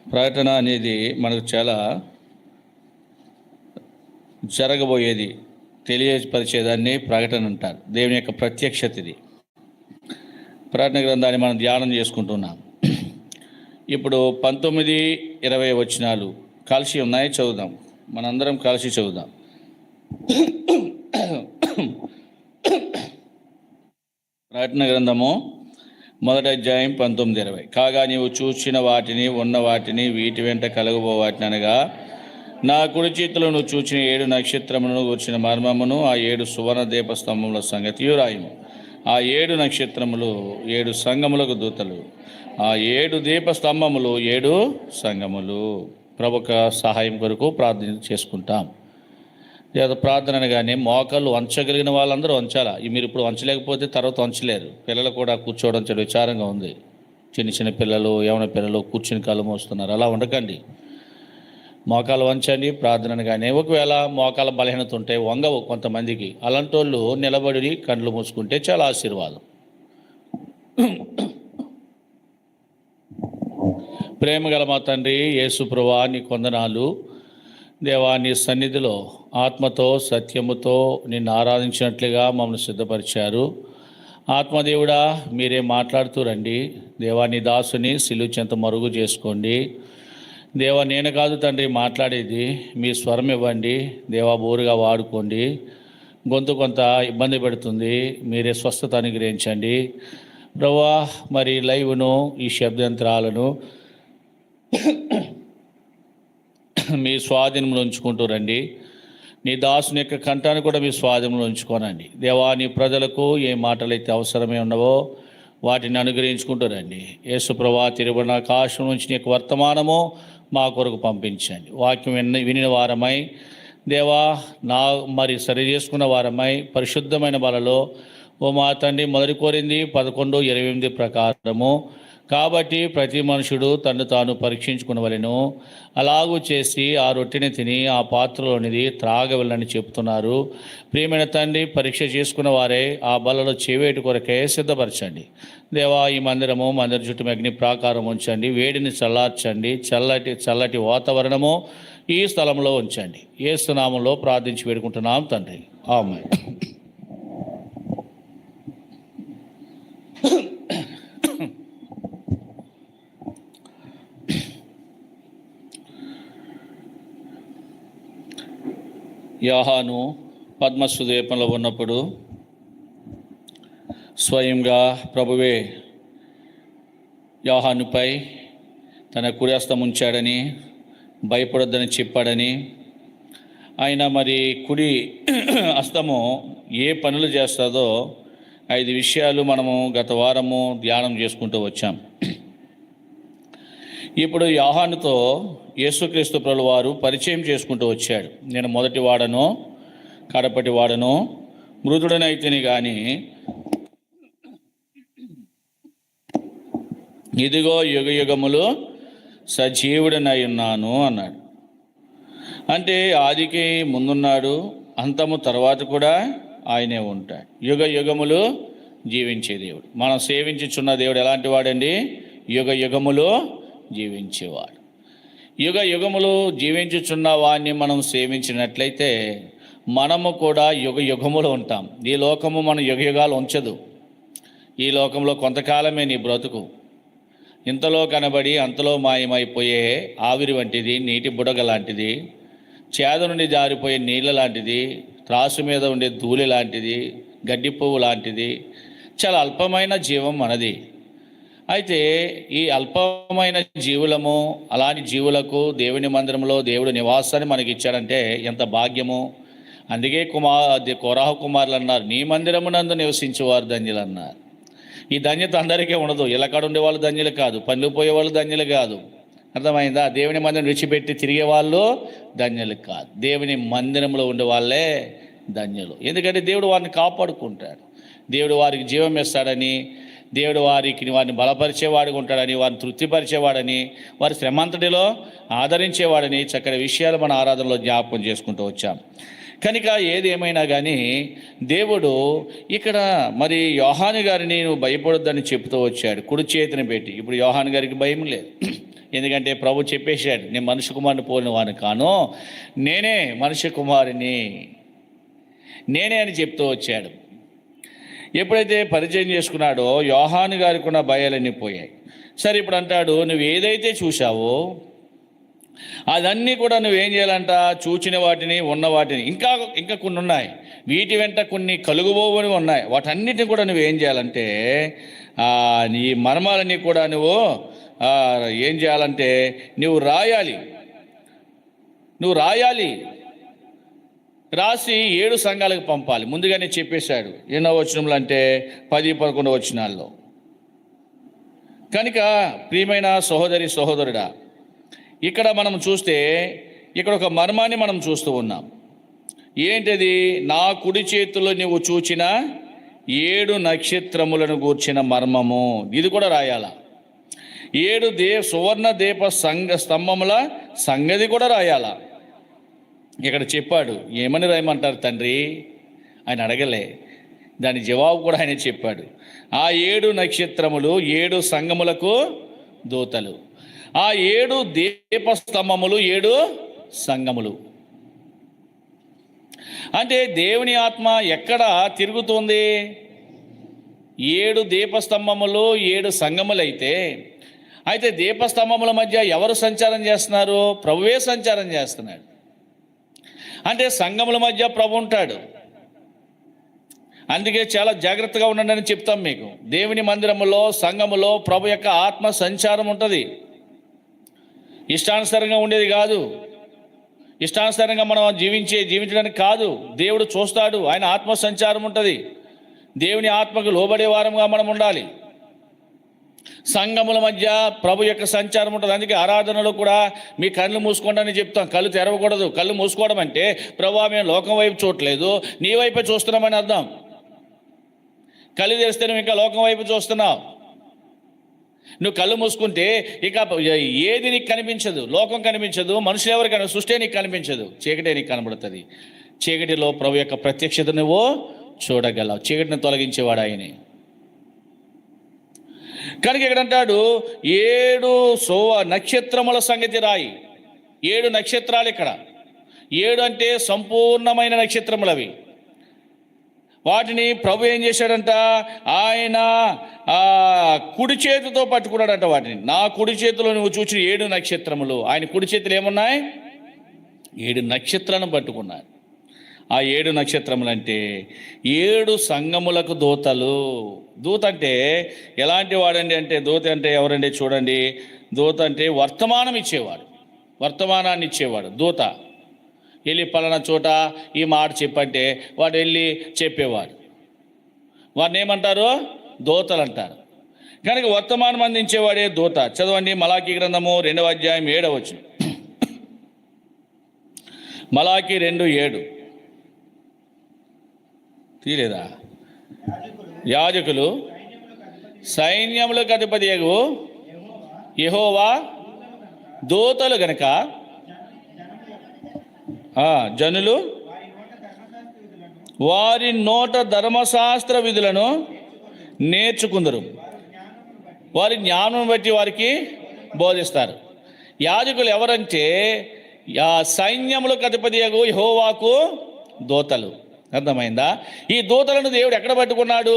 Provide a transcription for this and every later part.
ప్రకటన అనేది మనకు చాలా జరగబోయేది తెలియపరిచేదాన్ని ప్రకటన అంటారు. దేవుని యొక్క ప్రత్యక్షత ఇది. ప్రకటన గ్రంథాన్ని మనం ధ్యానం చేసుకుంటున్నాం. ఇప్పుడు 19, 20 వచనాలు కలిసి ఉన్నాయి, చదువుదాం. మనందరం కలిసి చదువుదాం. ప్రకటన గ్రంథము 1వ అధ్యాయం 19, 20. కాగా నీవు చూచిన వాటిని, ఉన్న వాటిని, వీటి వెంట కలగబో వాటిని అనగా, నా కుడి చేతిలో నువ్వు చూచిన 7 నక్షత్రములను వచ్చిన మర్మమును, ఆ 7 సువర్ణ దీపస్తంభముల సంగతియు రాయము. ఆ 7 నక్షత్రములు 7 సంఘములకు దూతలు, ఆ 7 దీపస్తంభములు 7 సంఘములు. ప్రభుక సహాయం కొరకు ప్రార్థన చేసుకుంటాం. లేదా ప్రార్థన అనగానే మోకాళ్ళు వంచగలిగిన వాళ్ళందరూ వంచాలా. మీరు ఇప్పుడు వంచలేకపోతే తర్వాత వంచలేరు. పిల్లలు కూడా కూర్చోవడం చాలా విచారంగా ఉంది. చిన్న పిల్లలు, యవన పిల్లలు కూర్చుని కళ్ళు మోస్తున్నారు. అలా ఉండకండి. మోకాలు వంచండి. ప్రార్థన అనగానే ఒకవేళ మోకాల బలహీనత ఉంటే వంగవు కొంతమందికి. అలాంటి వాళ్ళు నిలబడి కళ్ళు మూసుకుంటే చాలా ఆశీర్వాదం. ప్రేమగల మా తండ్రి యేసు ప్రభువా, నీ కొందనాలు దేవా. నీ సన్నిధిలో ఆత్మతో సత్యముతో నిన్ను ఆరాధించినట్లుగా మమ్మల్ని సిద్ధపరిచారు. ఆత్మదేవుడా, మీరే మాట్లాడుతూ రండి దేవా. నీ దాసుని సిలువ చెంత మరుగు చేసుకోండి దేవా. నేను కాదు తండ్రి మాట్లాడేది, మీ స్వరం ఇవ్వండి దేవా. బోరుగా వాడుకోండి. గొంతు కొంత ఇబ్బంది పెడుతుంది, మీరే స్వస్థత అనుగ్రహించండి ప్రభువా. మరి లైవ్ను, ఈ శబ్దంత్రాలను మీ స్వాధీనంలో ఉంచుకుంటూ రండి. నీ దాసుని యొక్క కంఠాన్ని కూడా మీ స్వాధీనంలో ఉంచుకోనండి దేవా. నీ ప్రజలకు ఏ మాటలైతే అవసరమే ఉన్నవో వాటిని అనుగ్రహించుకుంటూ రండి. యేసు ప్రభువా, తిరుబడిన ఆకాశం నుంచి నీ యొక్క వర్తమానము మా కొరకు పంపించండి. వాక్యం వినిన వారమై దేవా, మరి సరి చేసుకున్న వారమై పరిశుద్ధమైన బలలో ఓ మా తండ్రి మొదటి కోరింది 11:28 ప్రకారము. కాబట్టి ప్రతి మనుషుడు తను తాను పరీక్షించుకునవలెను. అలాగూ చేసి ఆ రొట్టెని తిని ఆ పాత్రలోనిది త్రాగవలనని చెప్తున్నారు. ప్రియమైన తండ్రి, పరీక్ష చేసుకున్న వారే ఆ బలలో చేవేటి కొరకే సిద్ధపరచండి దేవా. ఈ మందిర చుట్టూ అగ్ని ప్రాకారం ఉంచండి. వేడిని చల్లార్చండి. చల్లటి వాతావరణము ఈ స్థలంలో ఉంచండి. యేసు నామములో ప్రార్థించి వేడుకుంటున్నాం తండ్రి, ఆమేన్. యోహాను పద్మసు ద్వీపంలో ఉన్నప్పుడు స్వయంగా ప్రభువే యోహానుపై తన కుడి హస్తం ఉంచాడని, భయపడొద్దని చెప్పాడని, ఆయన మరి కుడి హస్తము ఏ పనులు చేస్తుందో 5 విషయాలు మనము గత వారము ధ్యానం చేసుకుంటూ వచ్చాం. ఇప్పుడు యోహానుతో యేసుక్రీస్తు ప్రభువు వారు పరిచయం చేసుకుంటూ వచ్చాడు. నేను మొదటి వాడను, కడపటి వాడను, మృదుడనైతేని కానీ ఇదిగో యుగయుగములు సజీవుడనై ఉన్నాను అన్నాడు. అంటే ఆదికి ముందున్నాడు, అంతము తర్వాత కూడా ఆయనే ఉంటాడు. యుగయుగములు జీవించే దేవుడు. మనం సేవించుచున్న దేవుడు ఎలాంటి వాడండి? యుగయుగములు జీవించేవాడు. యుగయుగములు జీవించుచున్న వాడిని మనం సేవించినట్లయితే మనము కూడా యుగయుగములు ఉంటాం. ఈ లోకము మన యుగయుగాలు ఉంచదు. ఈ లోకంలో కొంతకాలమే నీ బ్రతుకు. ఇంతలో కనబడి అంతలో మాయమైపోయే ఆవిరి వంటిది, నీటి బుడగ లాంటిది, చేద నుండి జారిపోయే నీళ్ళ లాంటిది, త్రాసు మీద ఉండే ధూళి లాంటిది, గడ్డి పువ్వు లాంటిది. చాలా అల్పమైన జీవం మనది. అయితే ఈ అల్పమైన జీవులము, అలాంటి జీవులకు దేవుని మందిరంలో దేవుడు నివాసాన్ని మనకి ఇచ్చాడంటే ఎంత భాగ్యము. అందుకే కోరాహు కుమారులు అన్నారు, నీ మందిరమునందు నివసించేవారు ధన్యులు అన్నారు. ఈ ధన్యత అందరికీ ఉండదు. ఇళ్ళకాడ ఉండేవాళ్ళు ధన్యులు కాదు, పనులు పోయేవాళ్ళు ధన్యులు కాదు. అర్థమైందా? దేవుని మందిరం విడిచిపెట్టి తిరిగే వాళ్ళు ధన్యులు కాదు. దేవుని మందిరంలో ఉండే వాళ్ళే ధన్యులు. ఎందుకంటే దేవుడు వారిని కాపాడుకుంటాడు. దేవుడు వారికి జీవం ఇస్తాడని, దేవుడు వారిని బలపరిచేవాడుగా ఉంటాడని, వారిని తృప్తిపరిచేవాడని, వారి శ్రమంతటిలో ఆదరించేవాడని చక్కటి విషయాలు మన ఆరాధనలో జ్ఞాపకం చేసుకుంటూ వచ్చాం. కనుక ఏది ఏమైనా కానీ దేవుడు ఇక్కడ మరి యోహాను గారిని నువ్వు భయపడొద్దని చెప్తూ వచ్చాడు, కుడి చేతిని పెట్టి. ఇప్పుడు యోహాను గారికి భయం లేదు. ఎందుకంటే ప్రభు చెప్పేశాడు, నేను మనుష్య కుమారుని పోలిన వాడిని కాను, నేనే మనుష్య కుమారుని, నేనే అని చెప్తూ వచ్చాడు. ఎప్పుడైతే పరిచయం చేసుకున్నాడో యోహాను గారికి ఉన్న భయాలన్నీ పోయాయి. సరే, ఇప్పుడు అంటాడు, నువ్వు ఏదైతే చూసావో అదన్నీ కూడా నువ్వేం చేయాలంట, చూచిన వాటిని, ఉన్న వాటిని, ఇంకా కొన్ని ఉన్నాయి, వీటి వెంట కొన్ని కలుగుబోవని ఉన్నాయి, వాటన్నిటిని కూడా నువ్వేం చేయాలంటే నీ మర్మాలన్నీ కూడా నువ్వు ఏం చేయాలంటే నువ్వు రాయాలి, రాసి 7 సంఘాలకు పంపాలి. ముందుగానే చెప్పేశాడు. ఎన్నో వచనంలో అంటే 10-11 వచనాల్లో. కనుక ప్రియమైన సహోదరి సహోదరుడా, ఇక్కడ మనం చూస్తే ఇక్కడ ఒక మర్మాన్ని మనం చూస్తూ ఉన్నాం. ఏంటది? నా కుడి చేతిలో నువ్వు చూచిన 7 నక్షత్రములను గూర్చిన మర్మము. ఇది కూడా రాయాల. 7 సువర్ణ దీప స్తంభముల సంగతి కూడా రాయాల. ఇక్కడ చెప్పాడు. ఏమని రాయమంటారు తండ్రి? ఆయన అడగలే, దాని జవాబు కూడా ఆయన చెప్పాడు. ఆ 7 నక్షత్రములు 7 సంఘములకు దూతలు, ఆ 7 దీపస్తంభములు 7 సంఘములు. అంటే దేవుని ఆత్మ ఎక్కడ తిరుగుతుంది? 7 దీపస్తంభములు 7 సంఘములు అయితే దీపస్తంభముల మధ్య ఎవరు సంచారం చేస్తున్నారు? ప్రభువే సంచారం చేస్తున్నాడు. అంటే సంఘముల మధ్య ప్రభు ఉంటాడు. అందుకే చాలా జాగ్రత్తగా ఉండండి అని చెప్తాం మీకు. దేవుని మందిరములో, సంఘములో ప్రభు యొక్క ఆత్మ సంచారం ఉంటుంది. ఇష్టానుసారంగా ఉండేది కాదు, ఇష్టానుసారంగా మనం జీవించడానికి కాదు. దేవుడు చూస్తాడు, ఆయన ఆత్మ సంచారం ఉంటుంది. దేవుని ఆత్మకు లోబడే వారంగా మనం ఉండాలి. సంఘముల మధ్య ప్రభు యొక్క సంచారం ఉంటుంది. అందుకే ఆరాధనలో కూడా మీ కళ్ళు మూసుకోండి అని చెప్తాం. కళ్ళు తెరవకూడదు. కళ్ళు మూసుకోవడం అంటే ప్రభువా మేము లోకం వైపు చూడలేదు, నీ వైపే చూస్తున్నామని అర్థం. కళ్ళు తెరిస్తే నువ్వు ఇంకా లోకం వైపు చూస్తున్నావు. నువ్వు కళ్ళు మూసుకుంటే ఇక ఏది నీకు కనిపించదు, లోకం కనిపించదు, మనుషులు ఎవరికైనా సృష్టి నీకు కనిపించదు, చీకటే నీకు కనబడుతుంది. చీకటిలో ప్రభు యొక్క ప్రత్యక్షత నువ్వు చూడగలవు. చీకటిని తొలగించేవాడు ఆయనే. కనుక ఇక్కడ అంటాడు 7 నక్షత్రముల సంగతి రాయి. 7 నక్షత్రాలు ఇక్కడ. 7 అంటే సంపూర్ణమైన నక్షత్రములు అవి. వాటిని ప్రభు ఏం చేశాడంట? ఆయన కుడి చేతితో పట్టుకున్నాడంట వాటిని. నా కుడి చేతిలో నువ్వు చూసిన 7 నక్షత్రములు. ఆయన కుడి చేతులు ఏమున్నాయి? 7 నక్షత్రాలను పట్టుకున్నాడు. ఆ 7 నక్షత్రములు అంటే 7 సంఘములకు దూతలు. దూత అంటే ఎలాంటి వాడండి అంటే, దూత అంటే ఎవరండి? చూడండి, దూత అంటే వర్తమానం ఇచ్చేవాడు, వర్తమానాన్ని ఇచ్చేవాడు దూత. వెళ్ళి పలానా చోట ఈ మాట చెప్పంటే వాడు వెళ్ళి చెప్పేవాడు. వాడిని ఏమంటారు? దూతలు అంటారు. కనుక వర్తమానం అందించేవాడే దూత. చదవండి మలాకీ గ్రంథము 2వ అధ్యాయం 7వ వచనం. మలాకీ 2:7 తీలేదా? యాజకులు సైన్యములకు అధిపతియగు యెహోవా దూతలు గనక జనులు వారి నోట ధర్మశాస్త్ర విధులను నేర్చుకుందరు, వారి జ్ఞానం బట్టి వారికి బోధిస్తారు. యాజకులు ఎవరంటే సైన్యములకు అధిపతియగు యెహోవాకు దూతలు. అర్థమైందా? ఈ దూతలను దేవుడు ఎక్కడ పట్టుకున్నాడు?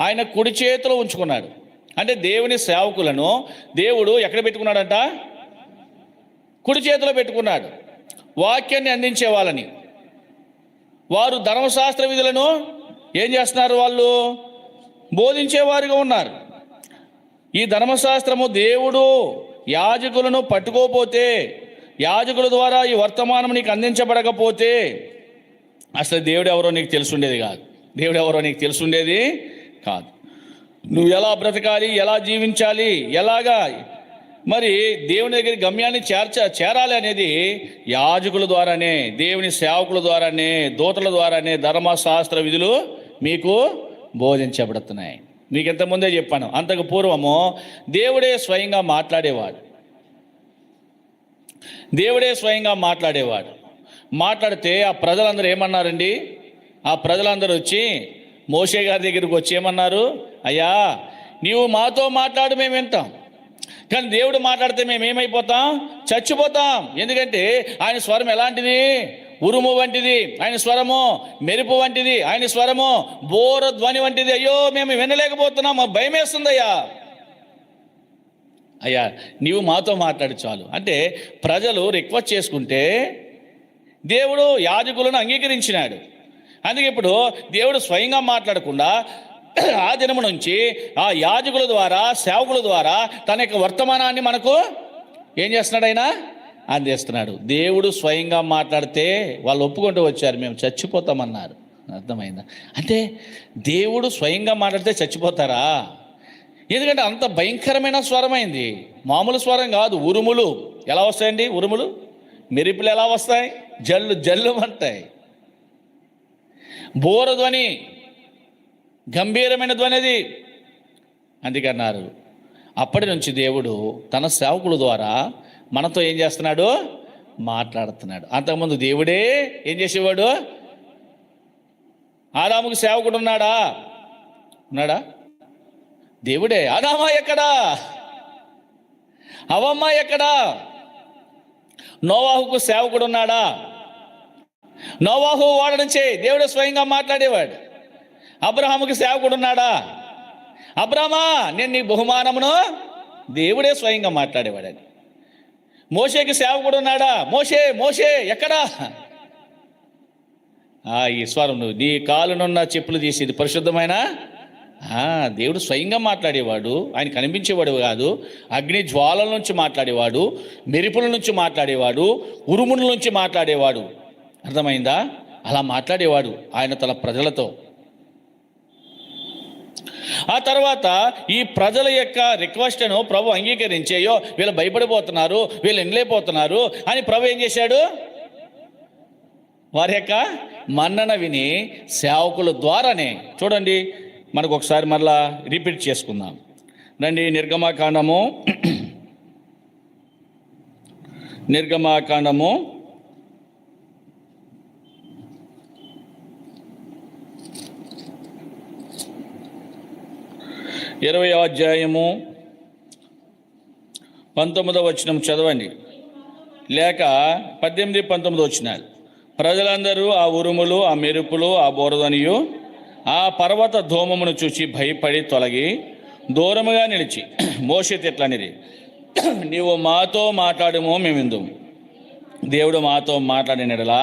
ఆయన కుడి చేతిలో ఉంచుకున్నాడు. అంటే దేవుని సేవకులను దేవుడు ఎక్కడ పెట్టుకున్నాడంట? కుడి చేతిలో పెట్టుకున్నాడు. వాక్యాన్ని అందించే వాళ్ళని. వారు ధర్మశాస్త్ర విధులను ఏం చేస్తున్నారు? వాళ్ళు బోధించేవారుగా ఉన్నారు. ఈ ధర్మశాస్త్రము దేవుడు యాజకులను పట్టుకోపోతే, యాజకుల ద్వారా ఈ వర్తమానం నీకు అందించబడకపోతే అసలు దేవుడు ఎవరో నీకు తెలుసుండేది కాదు. దేవుడు ఎవరో నీకు తెలుసుండేది కాదు. నువ్వు ఎలా బ్రతకాలి, ఎలా జీవించాలి, ఎలాగా మరి దేవుని దగ్గర గమ్యాన్ని చేరాలి అనేది యాజకుల ద్వారానే, దేవుని సేవకుల ద్వారానే, దూతల ద్వారానే ధర్మశాస్త్ర విధులు మీకు బోధించబడుతున్నాయి. మీకు ఇంతకుముందే చెప్పాను. అంతకు పూర్వము దేవుడే స్వయంగా మాట్లాడేవాడు. దేవుడే స్వయంగా మాట్లాడేవాడు. మాట్లాడితే ఆ ప్రజలందరూ ఏమన్నారండి? ఆ ప్రజలందరూ వచ్చి మోషే గారి దగ్గరికి వచ్చి ఏమన్నారు? అయ్యా నీవు మాతో మాట్లాడు, మేము వింటాం. కానీ దేవుడు మాట్లాడితే మేము ఏమైపోతాం? చచ్చిపోతాం. ఎందుకంటే ఆయన స్వరం ఎలాంటిది? ఉరుము వంటిది. ఆయన స్వరము మెరుపు వంటిది. ఆయన స్వరము బోర ధ్వని వంటిది. అయ్యో మేము వినలేకపోతున్నాం, మాకు భయం వేస్తుందయ్యా. అయ్యా నీవు మాతో మాట్లాడు చాలు అంటే ప్రజలు రిక్వెస్ట్ చేసుకుంటే దేవుడు యాజకులను అంగీకరించినాడు. అందుకే ఇప్పుడు దేవుడు స్వయంగా మాట్లాడకుండా ఆ దినము నుంచి ఆ యాజకుల ద్వారా, సేవకుల ద్వారా తన యొక్క వర్తమానాన్ని మనకు ఏం చేస్తున్నాడు? ఆయన అందిస్తున్నాడు. దేవుడు స్వయంగా మాట్లాడితే వాళ్ళు ఒప్పుకుంటూ వచ్చారు, మేము చచ్చిపోతామన్నారు. అర్థమైందా? అంటే దేవుడు స్వయంగా మాట్లాడితే చచ్చిపోతారా? ఎందుకంటే అంత భయంకరమైన స్వరమైంది. మామూలు స్వరం కాదు. ఉరుములు ఎలా వస్తాయండి? ఉరుములు, మెరుపులు ఎలా వస్తాయి? జల్లు జల్లు అంటాయి. బోర ధ్వని, గంభీరమైన ధ్వని అది. అందుకన్నారు అప్పటి నుంచి దేవుడు తన సేవకుల ద్వారా మనతో ఏం చేస్తున్నాడు? మాట్లాడుతున్నాడు. అంతకుముందు దేవుడే ఏం చేసేవాడు? ఆదాముకు సేవకుడు ఉన్నాడా? దేవుడే. ఆదామా ఎక్కడా? అవమ్మ ఎక్కడా? నోవాహుకు సేవకుడు ఉన్నాడా? నోవాహు వాడ నుంచే దేవుడు స్వయంగా మాట్లాడేవాడు. అబ్రహాముకి సేవకుడు ఉన్నాడా? అబ్రహమా నేను నీ బహుమానమును, దేవుడే స్వయంగా మాట్లాడేవాడని. మోషేకి సేవకుడు ఉన్నాడా? మోషే ఎక్కడా? ఈ స్వరం, నువ్వు నీ కాలునున్న చెప్పులు తీసేది పరిశుద్ధమైన దేవుడు స్వయంగా మాట్లాడేవాడు. ఆయన కనిపించేవాడు కాదు. అగ్ని జ్వాలల నుంచి మాట్లాడేవాడు, మెరుపుల నుంచి మాట్లాడేవాడు, ఉరుముల నుంచి మాట్లాడేవాడు. అర్థమైందా? అలా మాట్లాడేవాడు ఆయన తన ప్రజలతో. ఆ తర్వాత ఈ ప్రజల యొక్క రిక్వెస్ట్ను ప్రభు అంగీకరించేయో, వీళ్ళు భయపడిపోతున్నారు, వీళ్ళు ఎండలేకపోతున్నారు అని ప్రభు ఏం చేశాడు? వారి యొక్క మన్నన విని సేవకుల ద్వారానే. చూడండి, మనకు ఒకసారి మరలా రిపీట్ చేసుకుందాం రండి. నిర్గమాకాండము 20వ అధ్యాయము 19వ వచనం చదవండి, లేక 18, 19 వచనాలు. ప్రజలందరూ ఆ ఉరుములు, ఆ మెరుపులు, ఆ బోరధ్వనియు, ఆ పర్వత ధూమమును చూచి భయపడి తొలగి దూరముగా నిలిచి మోషేతో ఇట్లనిది, నీవు మాతో మాట్లాడము, మేము విందుము. దేవుడు మాతో మాట్లాడినలా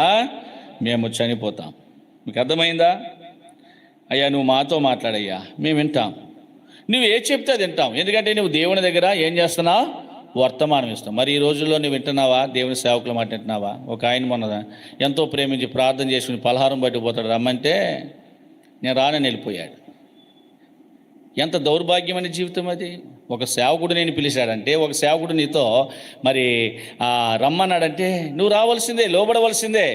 మేము చనిపోతాం. మీకు అర్థమైందా? అయ్యా నువ్వు మాతో మాట్లాడయ్యా, మేము వింటాం. నువ్వు ఏ చెప్తే అది వింటాం. ఎందుకంటే నువ్వు దేవుని దగ్గర ఏం చేస్తున్నావు? వర్తమానం ఇస్తాం. మరి ఈ రోజుల్లో నువ్వు వింటున్నావా? దేవుని సేవకుల మాట వింటున్నావా? ఒక ఆయన మొన్న ఎంతో ప్రేమించి ప్రార్థన చేసుకుని పలహారం పట్టిపోతాడు, రమ్మంటే నేను రానని వెళ్ళిపోయాడు. ఎంత దౌర్భాగ్యమైన జీవితం అది. ఒక సేవకుడు నేను పిలిచాడంటే, ఒక సేవకుడు నీతో మరి రమ్మన్నాడంటే నువ్వు రావాల్సిందే, లోబడవలసిందే.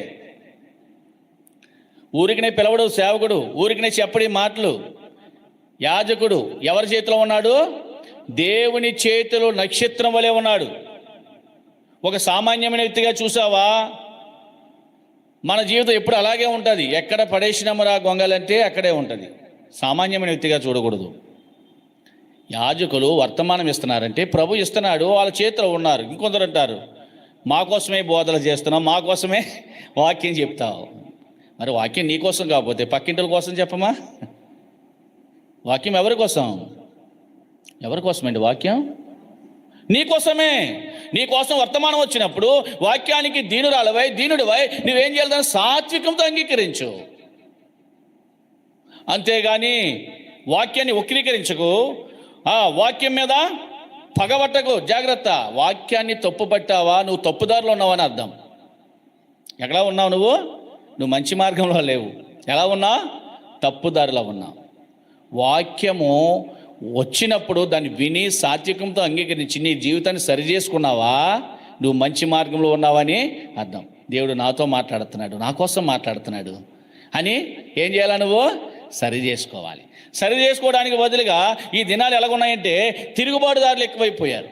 ఊరికినే పిలవడు సేవకుడు, ఊరికినే చెప్పడి మాటలు. యాజకుడు ఎవరి చేతిలో ఉన్నాడు? దేవుని చేతిలో నక్షత్రం వలె ఉన్నాడు. ఒక సామాన్యమైన వ్యక్తిగా చూసావా? మన జీవితం ఎప్పుడు అలాగే ఉంటుంది. ఎక్కడ పడేసినామరా గొంగలంటే అక్కడే ఉంటుంది. సామాన్యమైన వ్యక్తిగా చూడకూడదు. యాజకులు వర్తమానం ఇస్తున్నారంటే ప్రభు ఇస్తున్నాడు, వాళ్ళ చేతిలో ఉన్నారు. ఇంకొందరు అంటారు మా కోసమే బోధలు చేస్తున్నాం, మా కోసమే వాక్యం చెప్తావు. మరి వాక్యం నీ కోసం కాకపోతే పక్కింటిల కోసం చెప్పమా? వాక్యం ఎవరి కోసం? ఎవరి కోసమండి వాక్యం? నీకోసమే. నీకోసం వర్తమానం వచ్చినప్పుడు వాక్యానికి దీనుడివై నువ్వేం చేయాలి? సాత్వికంతో అంగీకరించు. అంతేగాని వాక్యాన్ని వక్రీకరించకు. వాక్యం మీద పగబట్టకు. జాగ్రత్త. వాక్యాన్ని తప్పుపట్టావా, నువ్వు తప్పుదారిలో ఉన్నావని అర్థం. ఎక్కడ ఉన్నావు? నువ్వు మంచి మార్గంలో లేవు. ఎలా ఉన్నావు? తప్పుదారిలో ఉన్నావు. వాక్యము వచ్చినప్పుడు దాన్ని విని సాత్వికంతో అంగీకరించి నీ జీవితాన్ని సరి చేసుకున్నావా, నువ్వు మంచి మార్గంలో ఉన్నావని అర్థం. దేవుడు నాతో మాట్లాడుతున్నాడు, నా కోసం మాట్లాడుతున్నాడు అని ఏం చేయాలా? నువ్వు సరి చేసుకోవాలి. సరి చేసుకోవడానికి బదులుగా ఈ దినాలు ఎలాగున్నాయంటే తిరుగుబాటుదారులు ఎక్కువైపోయారు.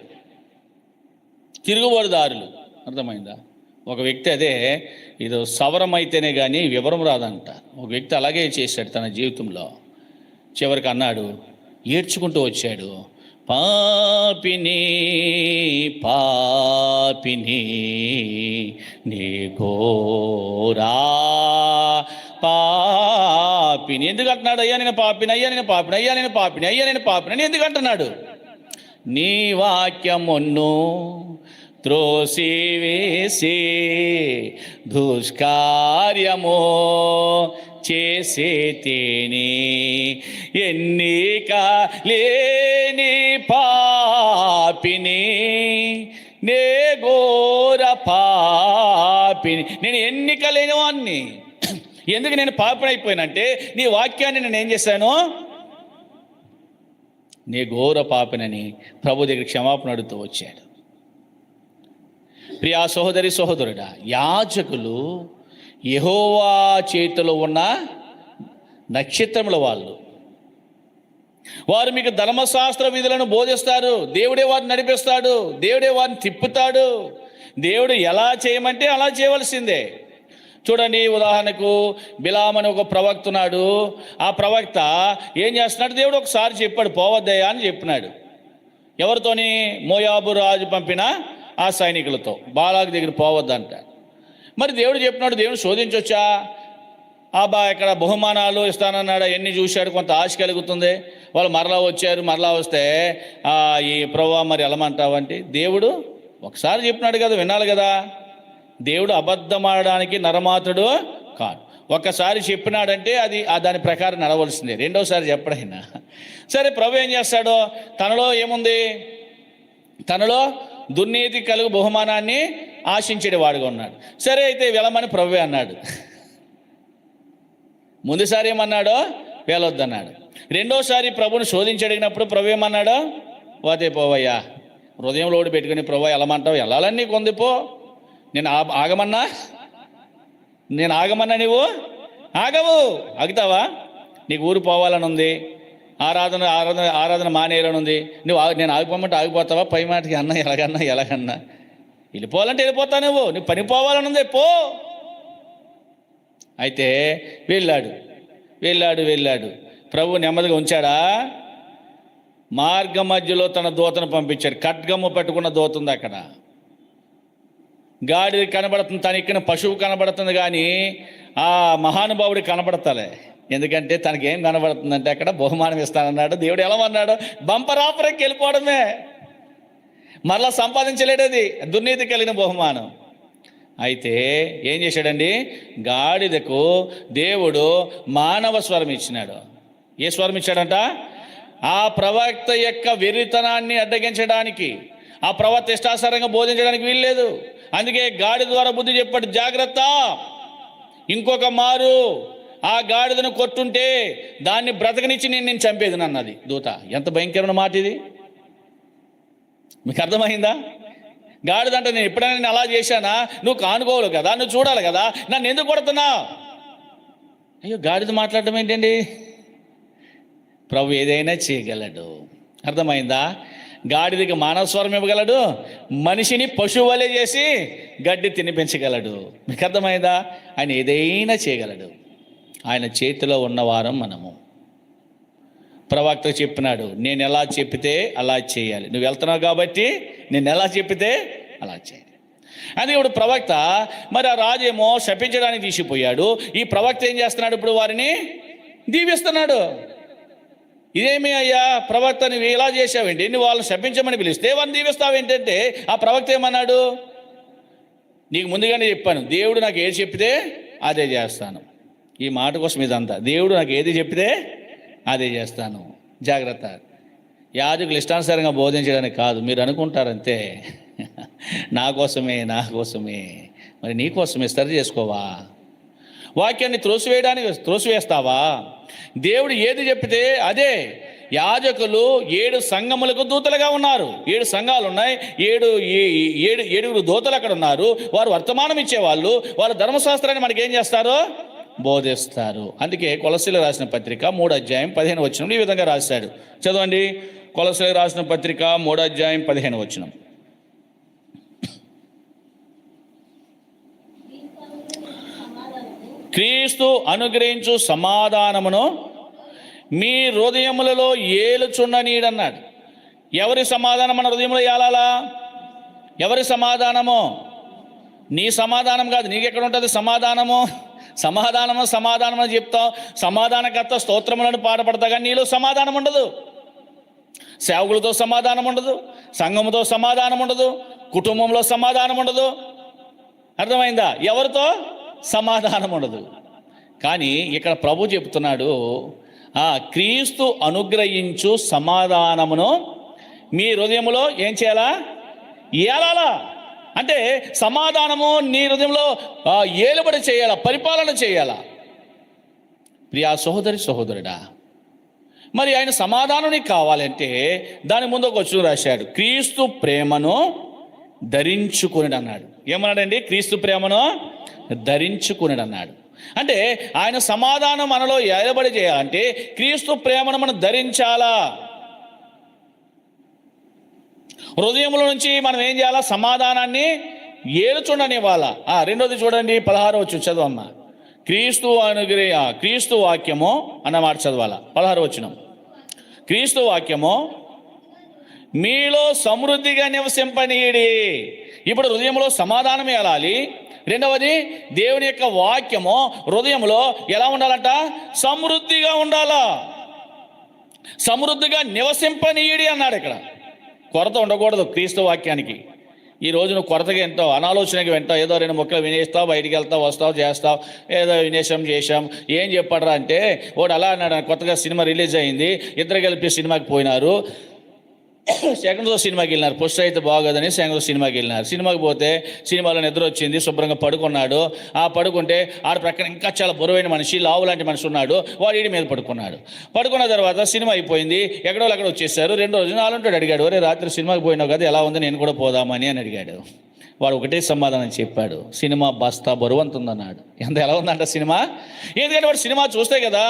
తిరుగుబాటుదారులు. అర్థమైందా? ఒక వ్యక్తి అదే ఇది సవరం అయితేనే కానీ వివరం రాదంట. ఒక వ్యక్తి అలాగే చేశాడు తన జీవితంలో. చివరికి అన్నాడు, ఏడ్చుకుంటూ వచ్చాడు, పాపిని పాపిని నీ ఘోరా పాపిని. ఎందుకు అంటున్నాడు? అయ్యా నేను పాపిని, అయ్యా నేను పాపిని, అయ్యా నేను పాపిని, అయ్యా నేను పాపిని అని ఎందుకు అంటున్నాడు? నీ వాక్యమును త్రోసివేసి దుష్కార్యము చేసే తేని ఎన్నిక లేని పాపిని నే ఘోర పాపిని. నేను ఎన్నిక లేని వాణ్ణి. ఎందుకు నేను పాపిని అయిపోయినంటే నీ వాక్యాన్ని నేను ఏం చేశాను? నీ ఘోర పాపినని ప్రభు దగ్గర క్షమాపణ అడుగుతూ వచ్చాడు. ప్రియా సహోదరి సహోదరుడా, యాజకులు యెహోవా చేతిలో ఉన్న నక్షత్రముల వాళ్ళు. వారు మీకు ధర్మశాస్త్ర విధులను బోధిస్తారు. దేవుడే వారిని నడిపిస్తాడు, దేవుడే వారిని తిప్పుతాడు. దేవుడు ఎలా చేయమంటే అలా చేయవలసిందే. చూడండి, ఉదాహరణకు బిలాం అని ఒక ప్రవక్త ఉన్నాడు. ఆ ప్రవక్త ఏం చేస్తున్నాడు? దేవుడు ఒకసారి చెప్పాడు, పోవద్దయ్యా అని చెప్పినాడు. ఎవరితోని? మోయాబు రాజు పంపిన ఆ సైనికులతో బాలాకు దగ్గర పోవద్దంట. మరి దేవుడు చెప్పినాడు, దేవుడు శోధించవచ్చా? ఇక్కడ బహుమానాలు ఇస్తానన్నాడు, అవన్నీ చూశాడు, కొంత ఆశ కలుగుతుంది. వాళ్ళు మరలా వచ్చారు, మరలా వస్తే ఈ ప్రభువా మరి వెళ్ళమంటావంటే, దేవుడు ఒకసారి చెప్పినాడు కదా, వినాలి కదా. దేవుడు అబద్ధం ఆడడానికి నరమాతుడు కాదు. ఒక్కసారి చెప్పినాడంటే అది దాని ప్రకారం నడవలసిందే. రెండోసారి చెప్పడైనా సరే. ప్రభు ఏం చేస్తాడో, తనలో ఏముంది? తనలో దుర్నీతి కలుగు బహుమానాన్ని ఆశించేది వాడుగా ఉన్నాడు. సరే అయితే వెళ్ళమని ప్రభువే అన్నాడు. ముందుసారి ఏమన్నాడో? వెళ్ళొద్దన్నాడు. రెండోసారి ప్రభుని శోధించడిగినప్పుడు ప్రభు ఏమన్నాడో? వాతే పోవయ్యా, హృదయంలో ఓడి పెట్టుకుని ప్రభు వెళ్ళమంటావు, వెళ్ళాలని నీకు ఉంది, పో. నేను ఆగమన్నా నువ్వు ఆగవు. ఆగుతావా? నీకు ఊరు పోవాలని ఉంది, ఆరాధన మానేయాలని ఉంది, నేను ఆగిపోమంటే ఆగిపోతావా? పై మాటకి అన్న ఎలాగన్నా వెళ్ళిపోవాలంటే వెళ్ళిపోతా. నువ్వు పని పోవాలని ఉంది, పో. అయితే వెళ్ళాడు. ప్రభు నెమ్మదిగా ఉంచాడా? మార్గ మధ్యలో తన దూతను పంపించాడు. ఖడ్గము పట్టుకున్న దూత ఉంది అక్కడ. గాడి కనబడుతుంది, తన ఎక్కిన పశువు కనబడుతుంది, కానీ ఆ మహానుభావుడి కనబడతలే. ఎందుకంటే తనకేం కనబడుతుందంటే అక్కడ బహుమానం ఇస్తానన్నాడు దేవుడు. ఎలా అన్నాడు? బంపరాపరకి వెళ్ళిపోవడమే. మరలా సంపాదించలేడు, అది దుర్నీతి కలిగిన బహుమానం. అయితే ఏం చేశాడండి? గాడిదకు దేవుడు మానవ స్వరం ఇచ్చినాడు. ఏ స్వరం ఇచ్చాడంట? ఆ ప్రవక్త యొక్క వెర్రితనాన్ని అడ్డగించడానికి, ఆ ప్రవక్త ఇష్టాసారంగా బోధించడానికి వీల్లేదు. అందుకే గాడిద ద్వారా బుద్ధి చెప్పాడు, జాగ్రత్త, ఇంకొక మారు ఆ గాడిదను కొట్టుంటే దాన్ని బ్రతకనిచ్చి నేను చంపేది అన్నది దూత. ఎంత భయంకరమైన మాట ఇది! మీకు అర్థమైందా? గాడిద అంటే నేను ఎప్పుడైనా నేను అలా చేశానా? నువ్వు కానుకోవాలి కదా, నువ్వు చూడాలి కదా, నన్ను ఎందుకు కొడుతున్నా? అయ్యో, గాడిద మాట్లాడటం ఏంటండి? ప్రభు ఏదైనా చేయగలడు. అర్థమైందా? గాడిదకి మానవ స్వరం ఇవ్వగలడు, మనిషిని పశువు వలె చేసి గడ్డి తినిపించగలడు. మీకు అర్థమైందా? ఆయన ఏదైనా చేయగలడు. ఆయన చేతిలో ఉన్నవారం మనము. ప్రవక్త చెప్పినాడు, నేను ఎలా చెప్పితే అలా చేయాలి. నువ్వు వెళ్తున్నావు కాబట్టి నేను ఎలా చెప్పితే అలా చేయాలి. అది ఇప్పుడు ప్రవక్త. మరి ఆ రాజేమో శపించడానికి తీసిపోయాడు. ఈ ప్రవక్త ఏం చేస్తున్నాడు? ఇప్పుడు వారిని దీవిస్తున్నాడు. ఇదేమి అయ్యా ప్రవక్త, నువ్వు ఇలా చేసావేంటి? నువ్వు వాళ్ళని శపించమని పిలిస్తే వారిని దీవిస్తావేంటంటే ఆ ప్రవక్త ఏమన్నాడు? నీకు ముందుగానే చెప్పాను, దేవుడు నాకు ఏది చెప్పితే అదే చేస్తాను. ఈ మాట కోసం ఇదంతా. దేవుడు నాకు ఏది చెప్పితే అదే చేస్తాను, జాగ్రత్త. యాజకులు ఇష్టానుసారంగా బోధించడానికి కాదు. మీరు అనుకుంటారంతే, నా కోసమే. మరి నీ కోసమే సరి చేసుకోవా? వాక్యాన్ని త్రోసివేస్తావా? దేవుడు ఏది చెప్పితే అదే. యాజకులు 7 సంఘములకు దూతలుగా ఉన్నారు. 7 సంఘాలు ఉన్నాయి. 7 దూతలు అక్కడ ఉన్నారు. వారు వర్తమానం ఇచ్చేవాళ్ళు. వారు ధర్మశాస్త్రాన్ని మనకి ఏం చేస్తారు? బోధిస్తారు. అందుకే కొలస్సీలకు రాసిన పత్రిక 3వ అధ్యాయం 15వ వచనం ఈ విధంగా రాశాడు. చదవండి. కొలస్సీలకు రాసిన పత్రిక 3వ అధ్యాయం 15వ వచనం. క్రీస్తు అనుగ్రహించు సమాధానమును మీ హృదయములలో ఏలుచుండనీడన్నాడు. ఎవరి సమాధానం మన హృదయంలో ఏలాలా? ఎవరి సమాధానము? నీ సమాధానం కాదు. నీకెక్కడ ఉంటుంది సమాధానము? సమాధానం అని చెప్తావు, సమాధానకర్త స్తోత్రములను పాటపడతా, కానీ నీలో సమాధానం ఉండదు. సేవకులతో సమాధానం ఉండదు, సంఘముతో సమాధానం ఉండదు, కుటుంబంలో సమాధానం ఉండదు. అర్థమైందా? ఎవరితో సమాధానం ఉండదు. కానీ ఇక్కడ ప్రభు చెప్తున్నాడు, క్రీస్తు అనుగ్రహించు సమాధానమును మీ హృదయంలో ఏం చేయాలా? ఏలాలా. అంటే సమాధానము నీ హృదయంలో ఏలుబడి చేయాలా, పరిపాలన చేయాలా. ప్రియా సహోదరుడా, మరి ఆయన సమాధానం నీకు కావాలంటే దాని ముందు ఒక వచనం రాశాడు, క్రీస్తు ప్రేమను ధరించుకుని అన్నాడు. ఏమన్నాడండి? క్రీస్తు ప్రేమను ధరించుకుని అన్నాడు. అంటే ఆయన సమాధానం మనలో ఏలుబడి చేయాలంటే క్రీస్తు ప్రేమను మనం ధరించాలా. హృదయంలో నుంచి మనం ఏం చేయాలా? సమాధానాన్ని ఏలుచుండనివ్వాలా. రెండోది చూడండి, 16 వచనం చదవమ్మా. క్రీస్తు వాక్యము అన్నమాట చదవాలా. 16 వచనం, క్రీస్తు వాక్యము మీలో సమృద్ధిగా నివసింపనీయడి. ఇప్పుడు హృదయంలో సమాధానం ఏలాలి. రెండవది, దేవుని యొక్క వాక్యము హృదయంలో ఎలా ఉండాలంట? సమృద్ధిగా ఉండాలా. సమృద్ధిగా నివసింపనీయడి అన్నాడు. ఇక్కడ కొరత ఉండకూడదు క్రీస్తు వాక్యానికి. ఈ రోజు నువ్వు కొరతగా వింటావు, అనాలోచనగా వింటావు, ఏదో 2 ముక్కలు వినేస్తావు, బయటికి వెళ్తావు, వస్తావు, చేస్తావు, ఏదో చేశాం. ఏం చెప్పాడరా అంటే, వాడు అలా అన్నాడు, కొత్తగా సినిమా రిలీజ్ అయింది, ఇద్దరు కలిపి సినిమాకి పోయినారు, సెకండ్ షో సినిమాకి వెళ్ళినారు. ఫస్ట్ అయితే బాగోదని సెకండ్ షో సినిమాకి వెళ్ళినారు. సినిమాకి పోతే సినిమాలో నిద్ర వచ్చింది, శుభ్రంగా పడుకున్నాడు. పడుకుంటే ఆడ ప్రక్కన ఇంకా చాలా బరువైన మనిషి, లావు లాంటి మనిషి ఉన్నాడు, వాడు ఈడి మీద పడుకున్నాడు. పడుకున్న తర్వాత సినిమా అయిపోయింది, ఎక్కడో అక్కడ వచ్చేసారు. 2 రోజులు నాలుంటాడు అడిగాడు, ఒరే రాత్రి సినిమాకి పోయినావు కదా, ఎలా ఉంది, నేను కూడా పోదామని అని అడిగాడు. వాడు ఒకటే సమాధానం చెప్పాడు, సినిమా బస్తా బరువంతుందన్నాడు. ఎలా ఉందంట సినిమా? ఎందుకంటే వాడు సినిమా చూస్తే కదా,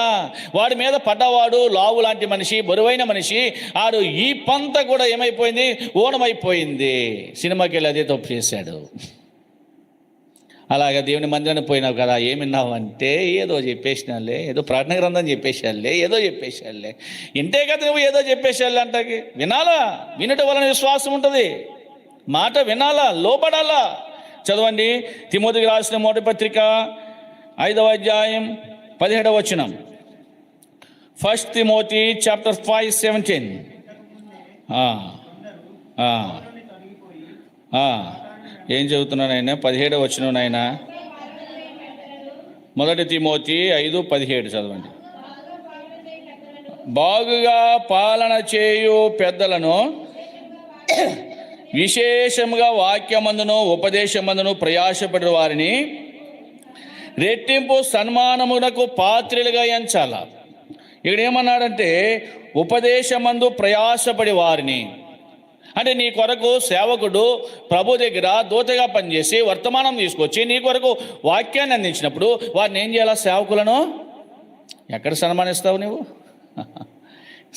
వాడి మీద పడ్డవాడు లావు లాంటి మనిషి, బరువైన మనిషి, ఆడు ఈ పంత కూడా ఏమైపోయింది? ఓనమైపోయింది. సినిమాకి వెళ్ళి అదే తప్పు చేశాడు. అలాగే దేవుని మందిరానికి పోయినావు కదా, ఏమి విన్నావు అంటే, ఏదో చెప్పేసినాలే, ఏదో ప్రార్థన గ్రంథం చెప్పేసాలే, ఏదో చెప్పేసాలే. ఇంటే కదా నువ్వు ఏదో చెప్పేసాలే అంటాకి. వినాలా, వినటం వలన విశ్వాసం ఉంటుంది. మాట వినాలా, లోపడాలా. చదవండి, తిమోతికి రాసిన మొదటి పత్రిక 5వ అధ్యాయం 17వ వచనం. 1 Timothy chapter 5:17. ఏం చదువుతున్నాను ఆయన? 17వ వచనం ఆయన. మొదటి తిమోతి 5:17 చదవండి. బాగుగా పాలన చేయు పెద్దలను విశేషముగా వాక్యమందును ఉపదేశమందును ప్రయాసపడిన వారిని రెట్టింపు సన్మానమునకు పాత్రలుగా ఎంచాల. ఇక్కడ ఏమన్నాడంటే, ఉపదేశమందు ప్రయాసపడి వారిని. అంటే నీ కొరకు సేవకుడు ప్రభు దగ్గర దూతగా పనిచేసి వర్తమానం తీసుకొచ్చి నీ కొరకు వాక్యాన్ని అందించినప్పుడు వారిని ఏం చేయాలా? సేవకులను ఎక్కడ సన్మానిస్తావు? నువ్వు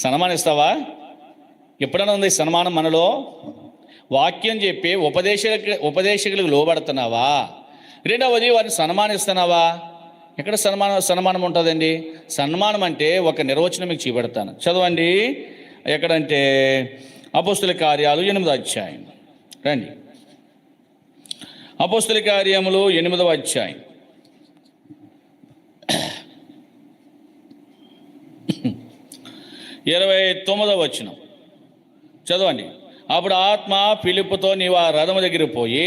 సన్మానిస్తావా? ఎప్పుడైనా ఉంది సన్మానం మనలో? వాక్యం చెప్పి ఉపదేశకులకు లోబడుతున్నావా? రెండవది వారిని సన్మానిస్తున్నావా? ఎక్కడ సన్మానం ఉంటుందండి? సన్మానం అంటే ఒక నిర్వచనం మీకు చూపెడతాను, చదవండి. ఎక్కడంటే అపోస్తుల కార్యాలు 8వ అధ్యాయం. రండి, అపోస్తుల కార్యములు 8వ అధ్యాయం 29వ వచనం చదవండి. అప్పుడు ఆత్మ ఫిలిప్పుతో, నీవు ఆ రథము దగ్గరికి పోయి